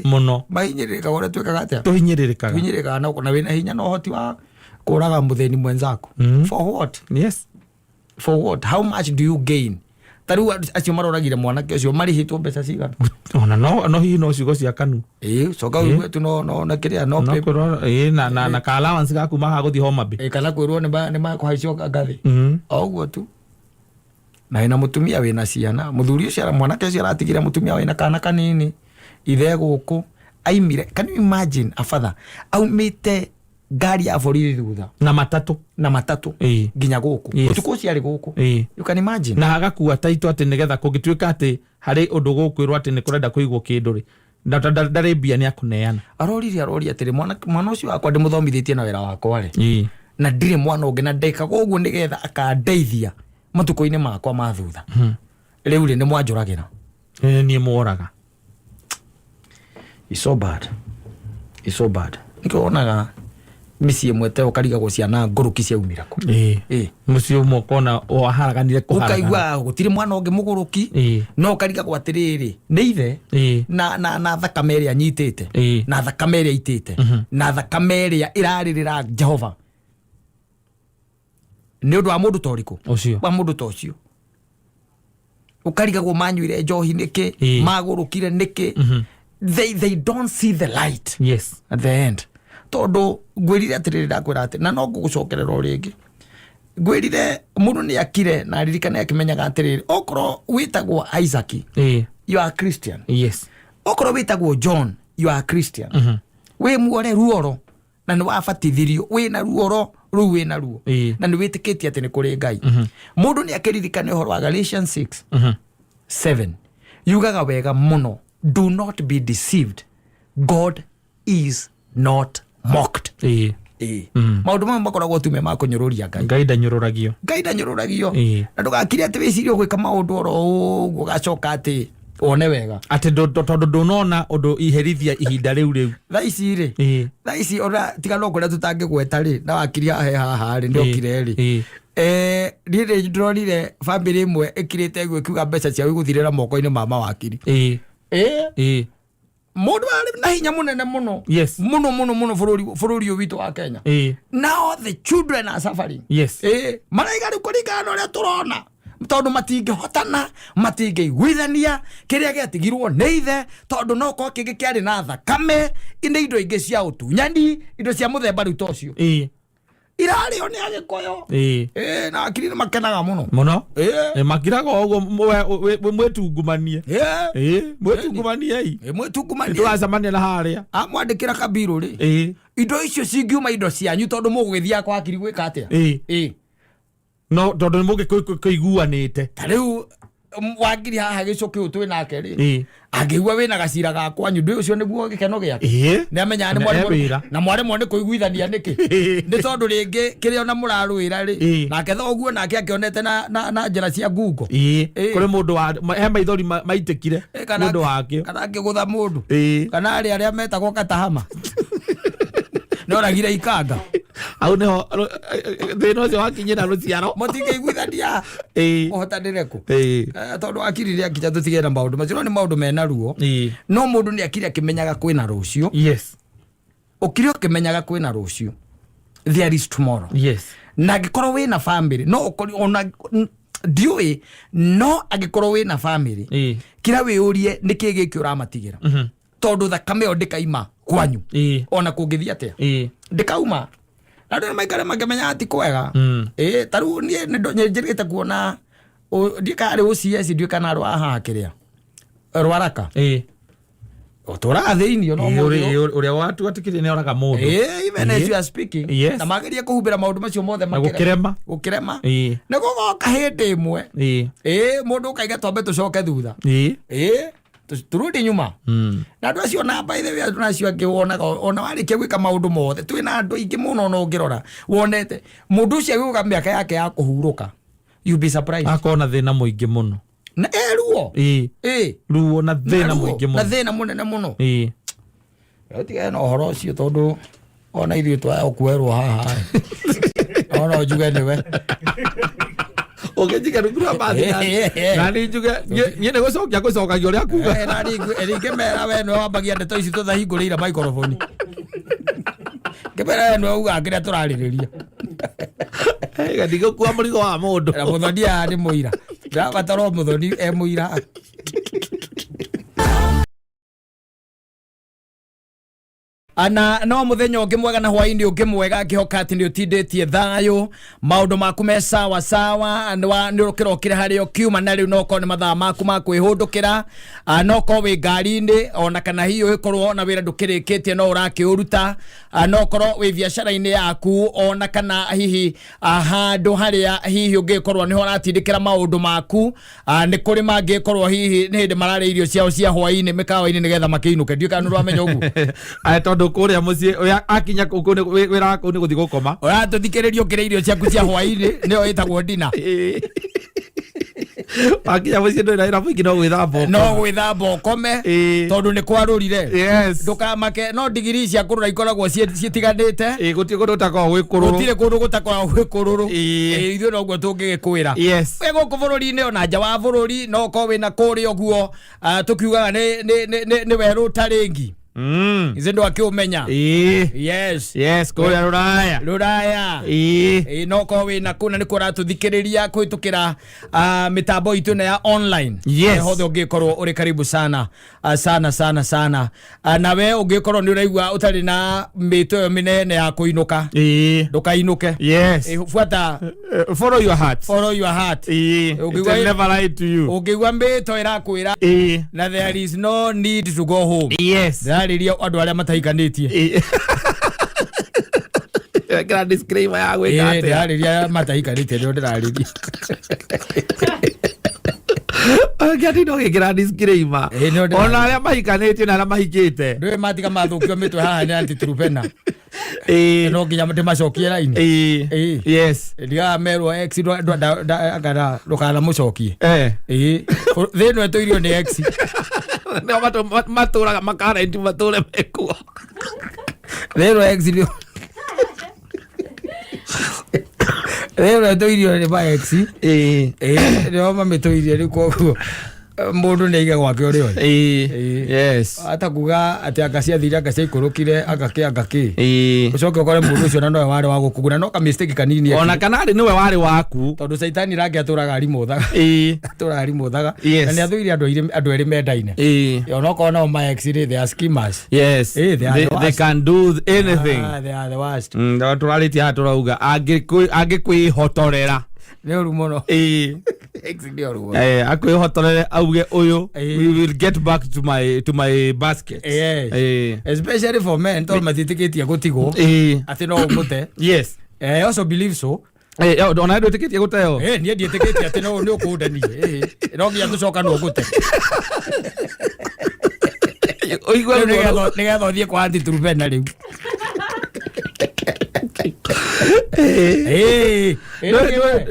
muno mahinyirikaga uria twikaga atia tuhinyirikaga na wina hinya no hoti wa kuraga mutheni mwenzako for what? Yes. For what? How much do you gain? Taru acio maroragire mwanake ucio marihitwo mbeca cigana ona no hihi no ciugo cia kanu soka uwe tu no na kiria no pe na ka allowance gaku maha guthi Homa Bay kana kwirwo ni ma kuhaicio ngathi oguo tu na ina mutumia wina ciana muthuri ucio ara mwanake ucio aratigire mutumia wina kana kanini ithe guku aimire. Can you imagine a father aumite gari ya borithi thutha na matatu nginya guku utuko ciari guku you can imagine na agakuwa taito ati nigetha kungituika ati hari undu gukwirwo ati ni kurenda kuigwo kindu ri ndari mbia ni akuneana arori atiri mwana ucio wakwa ndimuthomithitie na wira wakwa ri na ndire mwana ungi na ndekaga uguo nigetha akandeithia matuko-ini makwa ma thutha riu ri ni mwanjuragira ni moraga. It's so bad nikionaga misi mwete ukarigagwo ciana nguruki ciaumira ku muci umwe kona o aharaganire kuharaga ukaigua gutiri mwana ungi muguruki no ukarigagwo atiriri ni ithe na thakame iria anyitite na thakame iria itite na thakame iria iraririra Jehova ni undu wa mundu toriku wa mundu tocio ukarigagwo manyuire njohi niki magurukire niki they don't see the light at the end tondu ngwirire atiriri ndakwira ati na no ngugucokerera ringi ngwirire mundu ni akire na ririkane akimenyaga atiriri okoro witagwo Isaac you are Christian okoro witagwo John you are Christian we muore ruoro na nĩ wabatithirio wĩna ruo rĩu wĩna ruo na nĩ wĩtĩkĩtie atĩ nĩ kũrĩ Ngai mũndũ nĩ akĩririkane ũhoro wa Galatians 6:7 yugaga wega mũno, do not be deceived, God is not mocked. Maũndũ mamwe makoragwo tu me ma kũnyũrũria Ngai. Ngai ndanyũrũragio na ndũgakire atĩ wĩcirie gwĩka maũndũ oro ũguo gacoka atĩ one wega ati tondũ ndũnona ũndũ iherithia ihinda rĩu thaa ici ona tiga no kũrĩa tũtangĩgweta rĩ na wakiria haha rĩ ndokire rĩ niĩ ndĩronire bamĩrĩ ĩmwe ĩkirĩte nguo ĩkiuga mbeca ciao igũthirĩra moko-inĩ ma mawakiri mũndũ arĩ na hinya mũnene mũno mũno bũrũri ũyũ witũ wa Kenya. Now the children are suffering. Maraiga rĩu kũringana na ũrĩa tũrona tondũ matingĩhotana matingĩiguithania kĩrĩa gĩatigirwo nĩ ithe tondũ no ko kĩngĩ kĩarĩ na thakame nĩ indo ingĩ cia ũtunyani indo cia mũthemba rĩu tocio irarĩo nĩ Agĩkũyũ na akiri nĩ makenaga mũno makiraga ũguo mwĩtungumanie tũgacemania na harĩa amwandĩkĩra Kabiru rĩ indo icio cingiuma indo cianyu tondũ mũgũgĩthiaga kwa akiri gwĩka atĩa no tondũ nĩ mũgĩkũiguanĩte ta rĩu wangiri haha gĩcũkĩ ũtwĩ nake rĩ angĩigua wĩna gacira ga kwanyu ndĩ ũcio nĩguo gĩkeno gĩake nĩ amenyaga nĩ mwarĩmwo na mwarĩmwo nĩ kũiguithania nĩkĩ nĩ tondũ rĩngĩ kĩrĩa ona mũrarũĩra rĩ nake thoguo nake akĩonete na njĩra cia ngungo kũrĩ mũndũ he maithori maitĩkire mũndũ wakĩo kana akĩgũtha mũndũ kana arĩa metagwo Katahama noragire ikanga au nĩho thĩna ũcio wakinyĩra rũciaro mũtingĩiguithania ũhotanĩre kũ tondũ akiri rĩa kinya tũtigĩre na maũndũ macio nĩ maũndũ mena ruo no mũndũ nĩ akiri akĩmenyaga kwĩna rũciũ ũkiri ũkĩmenyaga kwĩna rũciũ there is tomorrow na angĩkorwo wĩna family no ũkori ona ndiũĩ no angĩkorwo wĩna family kira wĩũrie nĩkĩ gĩkĩ ũramatigĩra tondũ thakame ĩyo ndĩkaima kwanyu ona kũngĩthiĩ atĩa ndĩkauma na andũ nĩmaikare makĩmenya atĩ kwega ta rĩu niĩ nĩnjĩrĩte kuona ndikarĩ OCS ndiũĩ kana rwa kĩrĩa rwaraka ũtũraga thĩinĩ no ũrĩa watugatĩkĩrie nĩ oraga mũndũ even as you are speaking na magerie kũhumbĩra maũndũ macio mothe gũkĩrema nĩ gũgoka hĩndĩ ĩmwe mũndũ ũkaiga twambe tũcoke thutha turudi nyuma na andũ acio na by the way andũ acio angĩ wonaga ona warĩkia gwĩka maũndũ mothe twĩna andũ aingĩ mũno no ũngĩrora wonete mũndũ ũcio agĩũka mĩaka yake ya kũhurũka you be surprised akona thĩna mũingĩ mũno na ruo ruo na thĩna mũingĩ mũno na thĩna mũnene mũno tiga na ũhoro ũcio tondũ ona ithuĩ twakuerwo haha ona njuge nĩwe ũgĩnjiga rungu rwa mbathi na nĩ njuge niĩ nĩ gũcokagia ũrĩa kuga na ingĩmera we nĩwe wambagia ndeto ici tũthahingũrĩire maikroboni ngĩmera we nĩwe uga kĩrĩa tũrarĩrĩria gatigũkua mũrigo wa mũndũ na mũthoni aya nĩ mũira ndĩrabatara mũthoni mũira ana no muthenya ũngĩ mwega na hwainĩ ũngĩ mwega ngĩhoka atĩ nĩ ũtindĩtie thayũ maũndũ maku me sawa sawa nĩ ũkĩrokire harĩa ũkiuma na rĩu no korwo nĩ mathaa maku ma kwĩhũndũkĩra no korwo wĩ ngari-inĩ ona kana hihi ũgĩkorwo na wĩra ndũkĩrĩkĩtie no ũrakĩũruta no korwo wĩ biacara-inĩ yaku ona kana hihi handũ harĩa hihi ũngĩkorwo nĩho ũratindĩkĩra maũndũ maku nĩ kũrĩ mangĩkorwo hihi nĩ hĩndĩ mararĩa irio ciao cia hwainĩ mĩkawa-inĩ nĩgetha makĩinũke ndiũ kana nĩ ũramenya ũguo kũrĩa mũciĩ ũrĩa akinya wĩra wako nĩ gũthiĩ gũkoma ũratũthikĩrĩria ũkĩrĩa irio ciaku cia hwainĩ nĩyo ĩtagwo ndina akinya mũciĩ ndũrĩ na wĩra mũingĩ no gwĩthamba ũkome tondũ nĩ kwarũrire ndũkamake no ndigiri cia kũrũra ikoragwo ciĩtiganĩte gũtirĩ kũndũ gũtakoragwo gwĩ kũrũrũ gũtirĩ kũndũ gũtakoragwo gwĩ kũrũrũ ithuĩ noguo tũngĩgĩkwĩra wĩ gũkũ bũrũri-inĩ ona nja wa bũrũri no korwo wĩna kũrĩa ũguo tũkiugaga nĩ werũ tarĩngi ize ndo akiumenya yes kũrĩa rũraya no korwo wĩna kũna nĩ kũratũthikĩrĩria kũhĩtũkĩra mĩtambo itũ na ya online hothe ũngĩkorwo ũrĩ karibu sana na we ũngĩkorwo nĩ ũraigua ũtarĩ na mĩto ĩyo mĩnene ya kũinũka ndũkainũke buata follow your heart ũngĩigua mĩto ĩrakwĩra na there is no need to go home rĩrĩa andũ arĩa matahikanĩtie Kira disclaimer ya gwika ate. Ndariria mataika rite ndo ndirariria. Gati no gikira disclaimer. Ona aria mahikanĩtie na aria mahikĩte. Ndwe matiga mathũkio mitwe haha ni anti-trupena. No nginya ndimacokie raini. Yes. Ndiga merwo X ndagara ndukana mucokie. Thino etuirio ni X. No matũraga makarenti matũre mekuo. Thino X ndio. Thino etuirio ni ba X. Ndio mamituirie ni koguo. Mundu neiga gwake uri oi. Yes. Ata kuga ati akacia thira akacia ikurukire agaki. Ucoke ukore mundu ucio na nowe wari wa gukuguna no ka mistake kanini. Ona kanari niwe wari waku. Tondu Saitani rangi aturaga rimuthaga. Aturaga rimuthaga. Na ni athuire andu eri mendaine. Ona ko no my ex they are schemers. Yes. They can do anything. They are the worst. Turaritia haturauga angikwihotorera. Ni uru muno. Ex ndio uru. Akwihotorere auge uyu we will get back to my basket. Especially for men tol matitikitie gutigo. Ati no umute. Yes. I also believe so. Ona ndo tikitie guteo. Nie ndietikitie ati no ukundani. No ngia tucoka no gute. Oigwa nigetho thie kwa anti-trupena riu.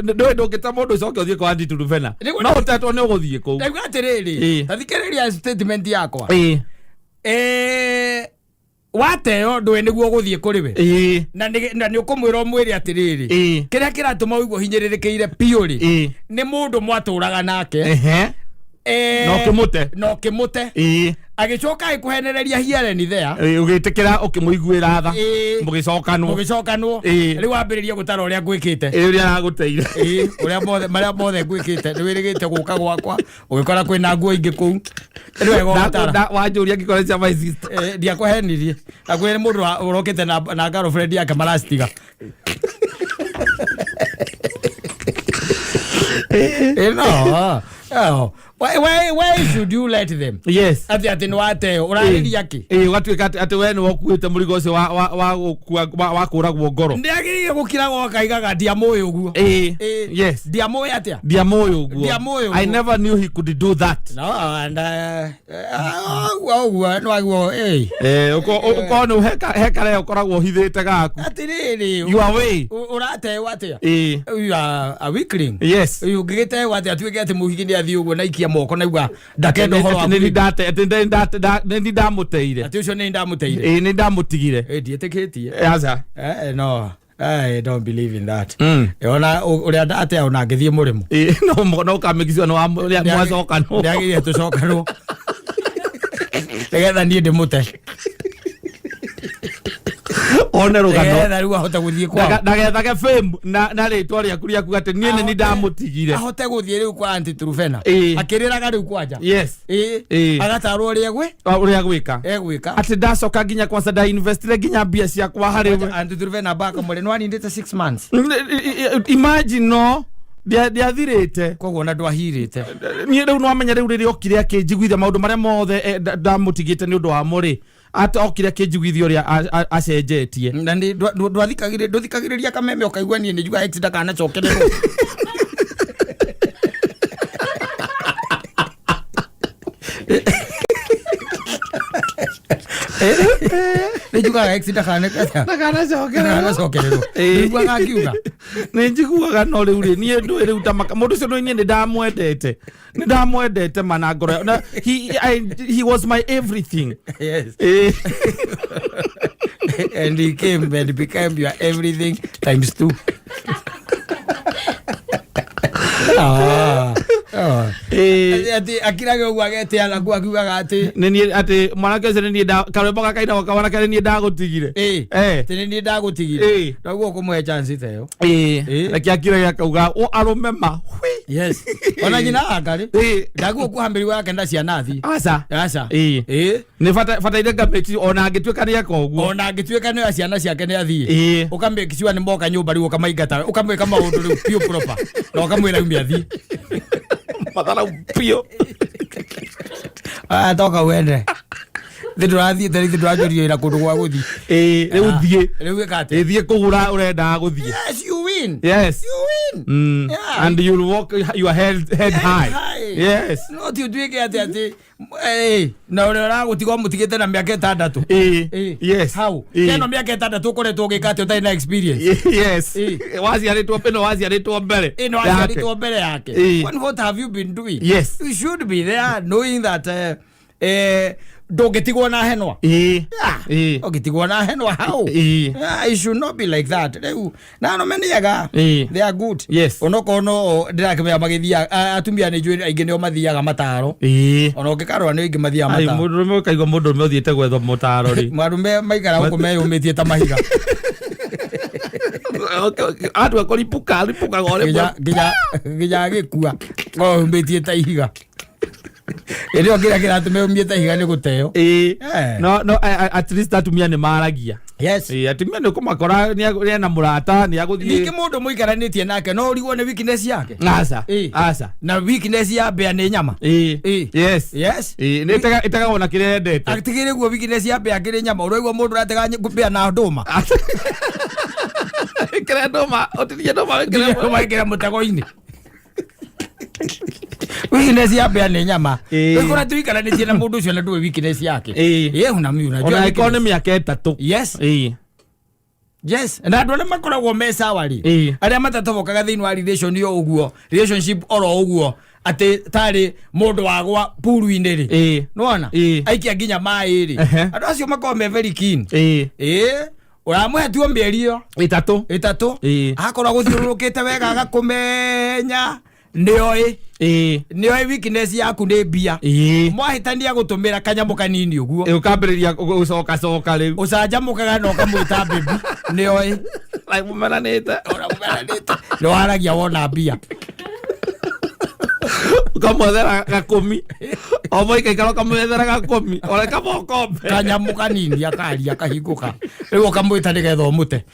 Ndo ngita mundu coke uthie kwa anti-trupena. No utetwo ni uguthie ku. Ndauga atiriri. Tathikiriria statement yakwa. Wateo ndwe niguo guthie kuri we. Na ni ukumwira mwiri atiriri. Kiria kiratuma uigwo hinyiririkiire piuri. Ni mundu mwaturaga nake. No kimute. Agicoka ikuhenereria hiareni there. Ugitikira ukimuiguira tha. Mugicokanwo. Riu wambiririe gutara uria ngwikite. Uria araguteire. Uria mothe ngwikite. Ni wirigite guka gwakwa. Ugikora kwina nguo ingi kuu. Riu ego gutara. Wanjuria ngikore cia my sister. Ndiakuhenirie. Agwire mundu urokite na girlfriend yake marastiga. No. Oh. Why should you let them? Yes. Ati no ate urariria ki? Watuika ati we ni wakuite murigo ucio wa kuragwo ngoro. Ndiagirire gukira gwakaigaga ndiamoyo uguo. Yes. Ndiamoyo atia? Ndiamoyo uguo. I never knew he could do that. No, and no aguo uko no hekare ukoragwo hithite gaku. Atiriri. You are way. Urate watia? You are a weakling. Yes. You gigite watia tuike ati muhigi ni athi uguo na ikia moko na igwa ndakendo horo wa ni ndamuteire. Ati ucio ni ndamuteire. Ni ndamutigire. Ndietikitie. Aza. No. I don't believe in that. Ona uria ate ona ngithie murimu. No kamikizwa no mwacoka no. Ndiagire tucoka no. Tegetha ndie ndimute. One rugano na riu ahota guthie kwa ndagethaga fame na ritwa riaku riaku ati nie ni ndamutigire ahote guthie riu kwa anti-trupena akiriraga riu kwanja. Yes. Agatarwo uria gwika ati ndacoka nginya kwanza da investire nginya mbia ciakwa hari anti-trupena baka mure no anindite 6 months. Imagine no ndiathirite koguo na ndwahirite nie riu no amenya riu riria okire akinjiguithia maundu maria mothe ndamutigite ni undu wa muri ata okire akinjiguithia uria acenjetie na ndwathikagiriria kameme ukaigua nie ni juga ex ndakana cokererwo. Nijugaga ex ndakana cokererwo. Niguaga ngiuga ninjiguaga no riu ri nie ndu riu ta mundu cio no nie ndamwendete mana ngoro he was my everything. Yes. And he came and became your everything times 2. Akiraga uguo agete alagu akiugaga ati nini ati mwanake ucio nini karwimbo gakaina wakabona kare ni ndagutigire tene ni ndagutigire naguo kumwe chance teyo reke akiraga akauga o arume ma. Yes. Ona nyina akari ndaguo kuhambiri wake ndacia nathi aca ni fata ire gameti ona angituika ni akoguo ona angituika ni ciana ciake ni athie ukambe ciwa ni moka nyumba riu ukamaingata ukamwika maundu riu pio proper na ukamwira umi athie madara pio toka wende Thidurathi thidurathi ira kundu gwa guthi. Riu thie. Riu wekate. Thie kugura urenda guthie. Yes, you win. Yes. You win. Yeah. And you'll walk your head high. Yes. No ti utwike ati na ura gutigwa mutigete na miaka 6. Yes. How? Keno miaka 6 ukoretwo gikate utai na experience. Yes. Waciaritwo peno waciaritwo mbere. No waciaritwo mbere yake. What have you been doing? Yes. You should be there knowing that dogetigwo na henwa. Dogetigwo na henwa how? It should not be like that. Na no meniaga. They are good. Yes. Onoko no ndirakemea magithia atumia ni njui aingi nio mathiaga mataro. Ono ngikarwa ni aingi mathiaga mataro. Ai mundu kaigwa mundu me uthiete gwetho mutaro ri. Marume maikara huko meyumitie ta mahiga. Atu akolipuka gore. Gija gikua. Yumitie ta ihiga. Ndio kila tumemie ta higa ni guteo. No at least atumia ni maragia. Yes. Atumia ni kumakora ni na murata ni aguthie. Niki mundu muikaranitie nake no urigwo ni weakness yake. Asa. Na weakness ya bea ni nyama. Yes. Yes. Ni itaga ona kire endete. Atigire guo weakness ya bea kire nyama urigwo mundu ratega bea na nduma. Kire nduma, otirie nduma kire mutago-ini. Weakness ya bea ni nyama. Ekora tuikaranitie na mundu ucio na nduwe weakness yake. Una mi unajua. Ona iko ni miaka 3. Yes. Yes. Na andu aria makoragwo me sawa ri. Aria matatobokaga thiini wa relationship oro uguo ati tari mundu wagwa puru-ini ri. Nona? Aikia nginya mai ri. Andu acio makoragwo me very keen. Uramwe tuo mieri iyo 3. Akoragwo guthiurukite wega agakumenya. Nioi weakness yaku ni bia. Mwahitania gutumira kanyamu kanini uguo. Ukambiriria ucoka riu. Ucanjamukaga no kamwita baby. Nioi. Like mumeranite. No haragia wona bia. Ukamwethera gakumi. Omoi kaikaro kamwethera gakumi. Ore kamokombe. Kanyamu kanini akaria kahinguka. Riu ukamwita nigetha umute.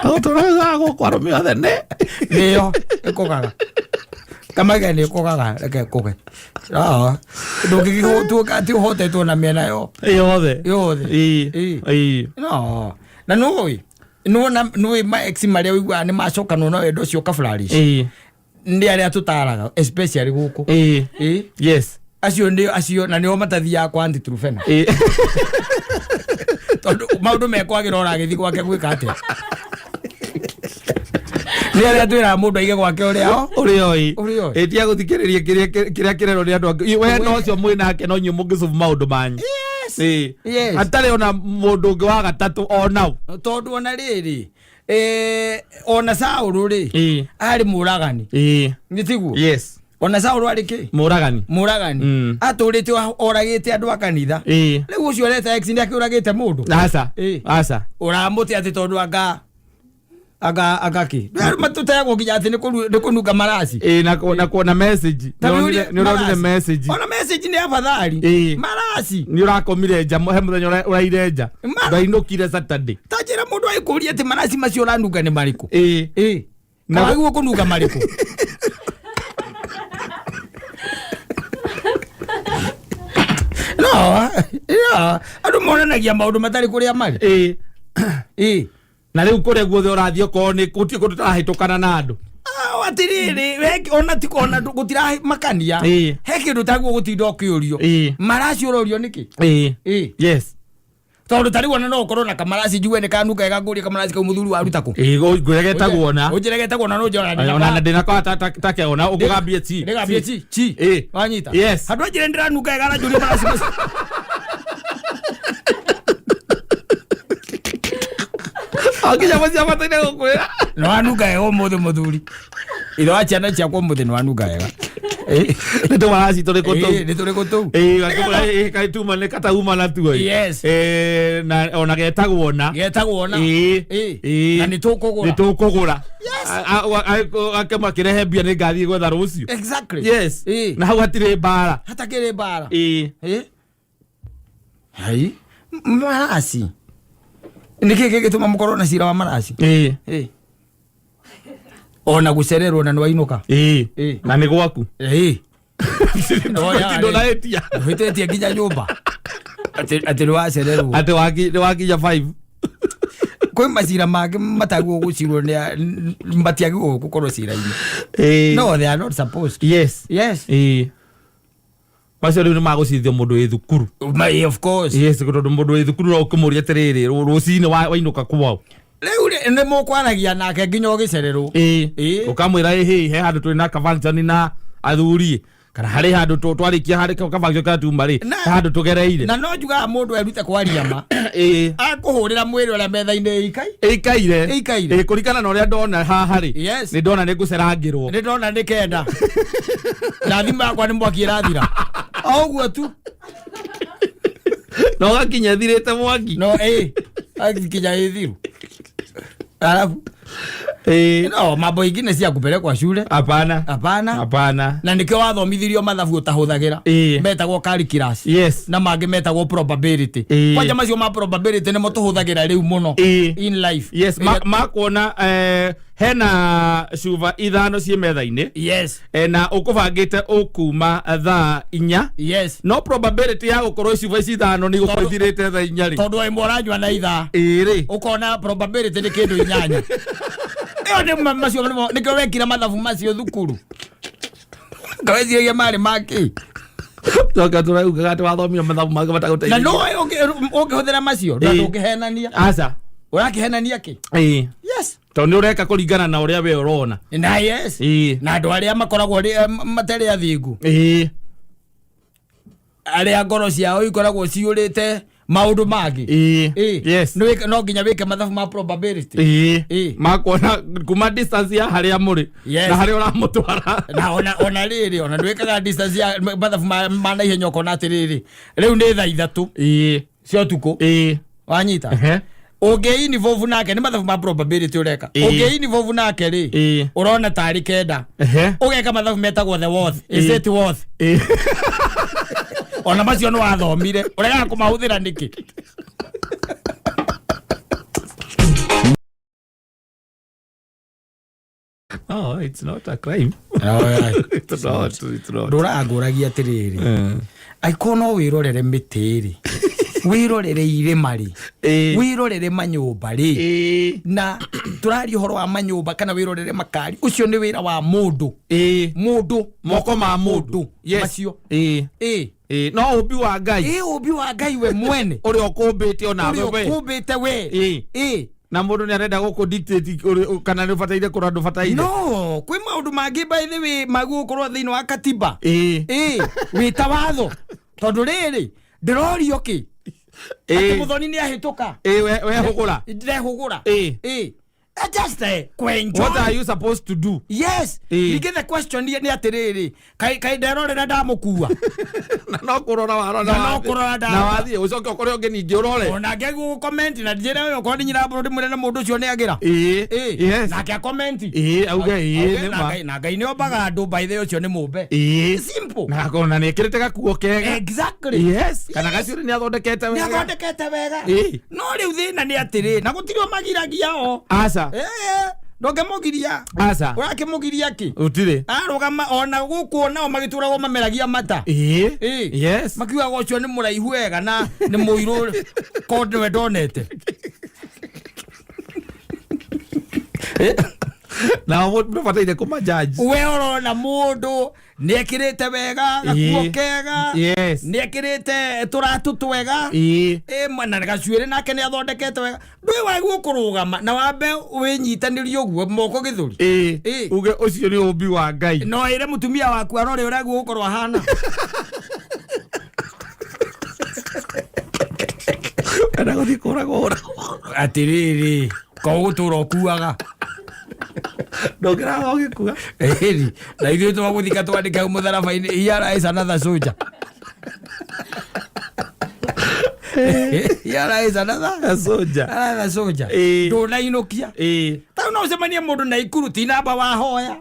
Otoraga gukwarume othe ne. Nio ikogaga. Kamaga ni ikogaga reke koge. Ndungigituka ti hotetwo na miena yo. Yothe. No. Na noi. No ma eximare wigwa ni macoka no endo cio kaflarish. Ndi aria tutaraga especially guku. Yes. Acio na nio matathia kwa antitrufena. Tondu maundu mekwagira ora githi gwake gwika atia. Ni aria twira mundu aige gwake uri etia guthikiriria kiria kirero ni andu we no cio mwi nake no nyu mungicubu maundu manyu. Yes. Atare ona mundu ungi wa gatatu ona tondu ona riri ona Saulu ri ari muragani. Nitiguo. Yes. Ona Saulu ari ki muragani aturite oragite andu akanitha riu ucio leta ex ndi akiuragite mundu asa uramuti ati tondu agaki matutayagwo nginya ati ni kununga marasi na kuona message ni uronire message ona message ni afathari marasi ni urakomire nja he muthenya uraire nja ndainukire Saturday tajira mundu aikuria ati marasi macio uranunga ni mariku na guo kununga mariku no andu monanagia maundu matari kuria mari na riu kuria guothe urathio ko ni guti kundu tarahitukana na andu atiriri ona tiko ona gutira makania he kindu taguo gutinda ukiurio marasi urorio niki yes tondu tari wona no ukorwo na kamarasi juwe ni kanuka ega kamarasi ka muthuru wa rutako nguregeta guona ujiregeta guona no jora ona ndina kwa take ona ukugambie chi wanyita yes handu ajire ndiranuka ega na juri marasi akija mwasia matene gukwira no anuka ega muthuri ilo achana cia kwa muthi no anuka ega nito marasi tole koto nito koto kai tu mane kata uma na tu yes na ona getagwo na na nitukugura akema kirehe bia ni ngathi gwetha rucio exactly yes na hau hatire bara hatakire bara hai marasi niki gituma mukoro na cira wa marasi ona gucererwo na nwainuka na ni gwaku Dola etia. Hitetia kinya nyumba. Ati rwacererwo. Ati wakinya 5. Kwe macira mangĩ matagwo gũcirwo matiagwo gũkorwo cira-inĩ. No, they are not supposed to. Yes. Macio rĩu nĩ magũcithio mũndũ wĩ thukuru. Of course. Yes, tondũ mũndũ wĩ thukuru no ũkĩmũria atĩrĩrĩ rũcinĩ wainũka kwao. Rĩu nĩ mũkwaragia nake nginya ũgĩcererwo. Ũkamwĩra he handũ tũrĩ na kabanjani na athuri. Kana harĩ handũ twarĩkia harĩ kabanjani kana tumari. Handũ tũgereire. Na no njugaga mũndũ erute kwaria ma. Akũhũrĩra mwĩrĩ ũrĩa metha-inĩ ĩikaire. Kũringana na ũrĩa ndona haha rĩ. Nĩ ndona nĩ ngũcerangĩrwo. Nĩ ndona nĩ kenda. Na thimũ yakwa nĩ mwaki ĩrathira. Ũguo tu. No gakinya thirĩte mwaki. No akinya ĩthiru. Alafu no mambo ingine cia kupelekwa shule. Hapana. Na nikio wathomithirio mathabu utahuthagira. Metagwo calculus. Yes. Na mangĩ metagwo probability. Kwanja macio ma probability nĩ mo tuhuthagira riu muno in life. Yes, makuona hena cuba ithano cie metha-inĩ. Yes. Na ũkũbangĩte ũkuma thaa 4. Yes. No probability ya gũkorwo cuba ici ithano nĩ gũkorwo ithirĩte thaa 4 rĩ. Tondũ imwe ũranyua na ithaa. Rĩ. Ũkona probability nĩ kĩndũ 8. Ĩyo nĩ macio nĩkĩo wekire mathabu macio thukuru. Kaweciria marĩ maki. Coka tũraugaga atĩ wathomire mathabu mangĩ matagũteithia. Na no ũngĩhũthĩra macio ndũngĩhenania. Aca. Ũrakĩhenania kĩ? Yes. Tondũ nĩ ũreka kũringana na ũrĩa we ũrona. Na yes. Na andũ arĩa makoragwo matarĩ athingu. Arĩa ngoro ciao ikoragwo ciũrĩte maũndũ mangĩ. Yes. No nginya wĩke mathabu ma probability. Makuona kuma distance ya harĩa mũrĩ na harĩa ũramũtwara. Na ona rĩrĩ ona ndwĩkaga distance ya mathabu ma naihenya ũkona atĩrĩrĩ rĩu nĩ thaa 3 cia ũtukũ. Wanyita. Ũngĩ-involve nake nĩ mathabu ma probability ũreka. Ũngĩ-involve nake rĩ ũrona tarĩ kenda. Ũgeka mathabu metagwo the worth. Is it worth? Ona macio nĩ wathomire ũrega kũmahũthĩra nĩkĩ? Oh, it's not a crime. It's not. Ndũrangũragia atĩrĩrĩ aiko no wĩrorere mĩtĩ rĩ wĩrorere irĩma rĩ wĩrorere manyũmba rĩ na tũraria ũhoro wa manyũmba kana wĩrorere makari ũcio nĩ wĩra wa mũndũ moko ma mũndũ macio no ũmbi wa Ngai ũmbi wa Ngai we mwene ũrĩa ũkũmbĩte ona we ũkũmbĩte we na mũndũ nĩ arenda gũkũ dictate kana nĩ ũbataire kũrora ndũbataire. No kwĩ maũndũ mangĩ by the way magũkorwo thĩinĩ wa katiba wĩta watho tondũ rĩrĩ ndĩrorio kĩ atĩ Muthoni nĩ ahĩtũka wehũgũra ndĩrehũgũra just kwenjoy. What are you supposed to do? Yes. You get the question nĩ atĩrĩrĩ kai nderorera ndamũkua na no kũrora warora na wathiĩ ũcoke ũkore ũngĩ ningĩ ũrore ona ngĩgũ comment na njĩra ĩyo ũkorwo nyina bũrũri mũnene mũndũ ũcio nĩ agĩra yes nake comment auge na Ngai nĩ ombaga andũ by the ũcio nĩ mũmbe simple na akona nĩ ekĩrĩte gakuo kega exactly yes kana gacio nĩ athondekete wega no rĩu thĩna nĩ atĩrĩ na gũtirĩ magiragia o aca ndũngĩmũgiria aca ũrakĩmũgiria kĩ ũtirĩ arũgama ona gũkũ nao magĩtũragwo mameragia mata yes makiugaga ũcio nĩ mũraihu wega na nĩ mũirũ kondo we ndonete na mũndũ bataire kũmajaji we ũrona mũndũ nĩ ekĩrĩte wega gakuo kega nĩ ekĩrĩte tũratũ twega na gacuĩrĩ nake nĩ athondekete wega ndũĩ wagwo kũrũgama na wambe wĩnyitanĩrie ũguo moko gĩthũri uge ũcio nĩ ũmbi wa Ngai no ĩre mũtumia waku arore ũrĩa gũkorwo ahana kana gũthiĩ kũragwo atĩrĩrĩ kogũtũra ũkuaga ndongera ogĩkua na ithuĩ twagũthika twandĩke hau mũtharaba-inĩ here is another soldier here is another soldier ndũnainũkia tau no ũcemanie mũndũ na ikuru ti namba wahoya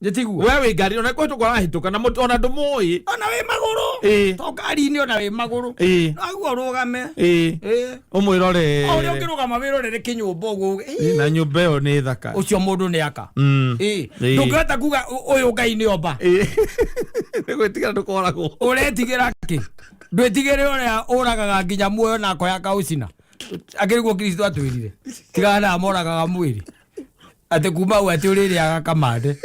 Njetigu wewe ngari ona kwetu kwa hituka na mutu ona ndumui ona we maguru to ngari ni ona we maguru aguo rugame umwirore ori ukirugama wirorere kinyumba uguo na nyumba yo ni thaka ucio mundu ni aka ndungihota kuga uyu ngai ni omba gwitigira ndukoragwo uretigira ki ndwitigire uria uragaga nginya muoyo na akoya kaucina akiriguo Kristo atwirire tigana amoragaga mwiri ate kuma u ati uriri aga kamande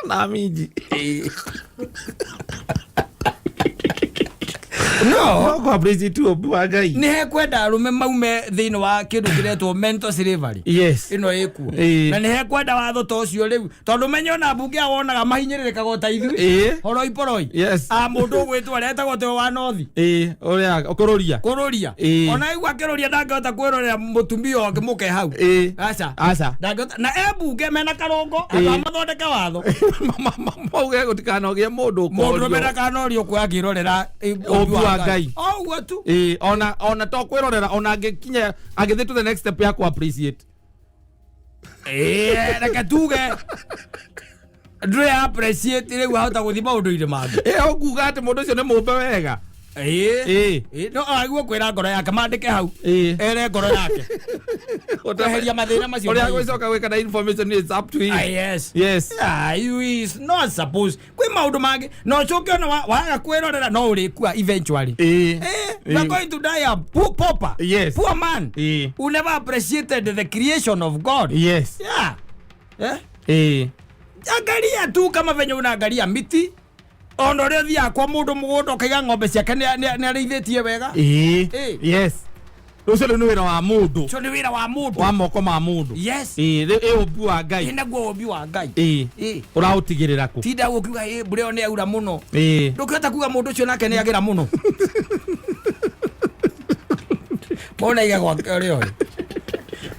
na minji no kwa prezi tu obwa ngai ni he kwenda arume maume thiini wa kindu kiretwo mental slavery yes ino ikuo na ni he kwenda watho to cio riu tondu menyo na bunge awonaga mahinyirikaga ta ithui horo iporoi yes mundu gwitwa retagwo te wa nothi uria kururia ona igwa kiruria ndangihota kwirorera mutumia wake muke hau aca ndangihota na bunge mena karongo amathondeka watho mauge gutikanogie mundu mena kanorio kwa akirorera wa ngai uguo tu ona to kwirorera ona angikinya agithii to the next step ya ku appreciate reke tuge ndre appreciate riu ahota guthi maundu-ini mangi ukuga ati mundu ucio ni mumbe wega no aguo kwira ngoro yake mandike hau ere ngoro yake uteheria mathina macio uria gwicoka gwika na information is up to him yes you is not supposed kwi maundu mangi no coke ona waga kwirorera no urikua eventually you are going to die a pauper poor man who never appreciated the creation of God angalia tu kama venye unaangalia miti ono ria thia kwa mundu mugunda ukaiga ng'ombe ciake ni arĩithĩtie wega yes ucio ni wira wa mundu ucio ni wira wa mundu wa moko ma mundu yes ũmbi wa ngai naguo ũmbi wa ngai ũraũtigĩrĩra kũ tinda gũkiuga mbura ĩyo nĩ aura mũno ndũkĩhota kuga mũndũ ũcio nake nĩ agĩra mũno mona iga gwake ũrĩa ũrĩ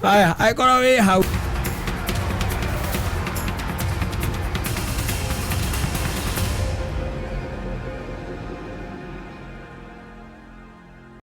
haya agĩkorwo wĩ hau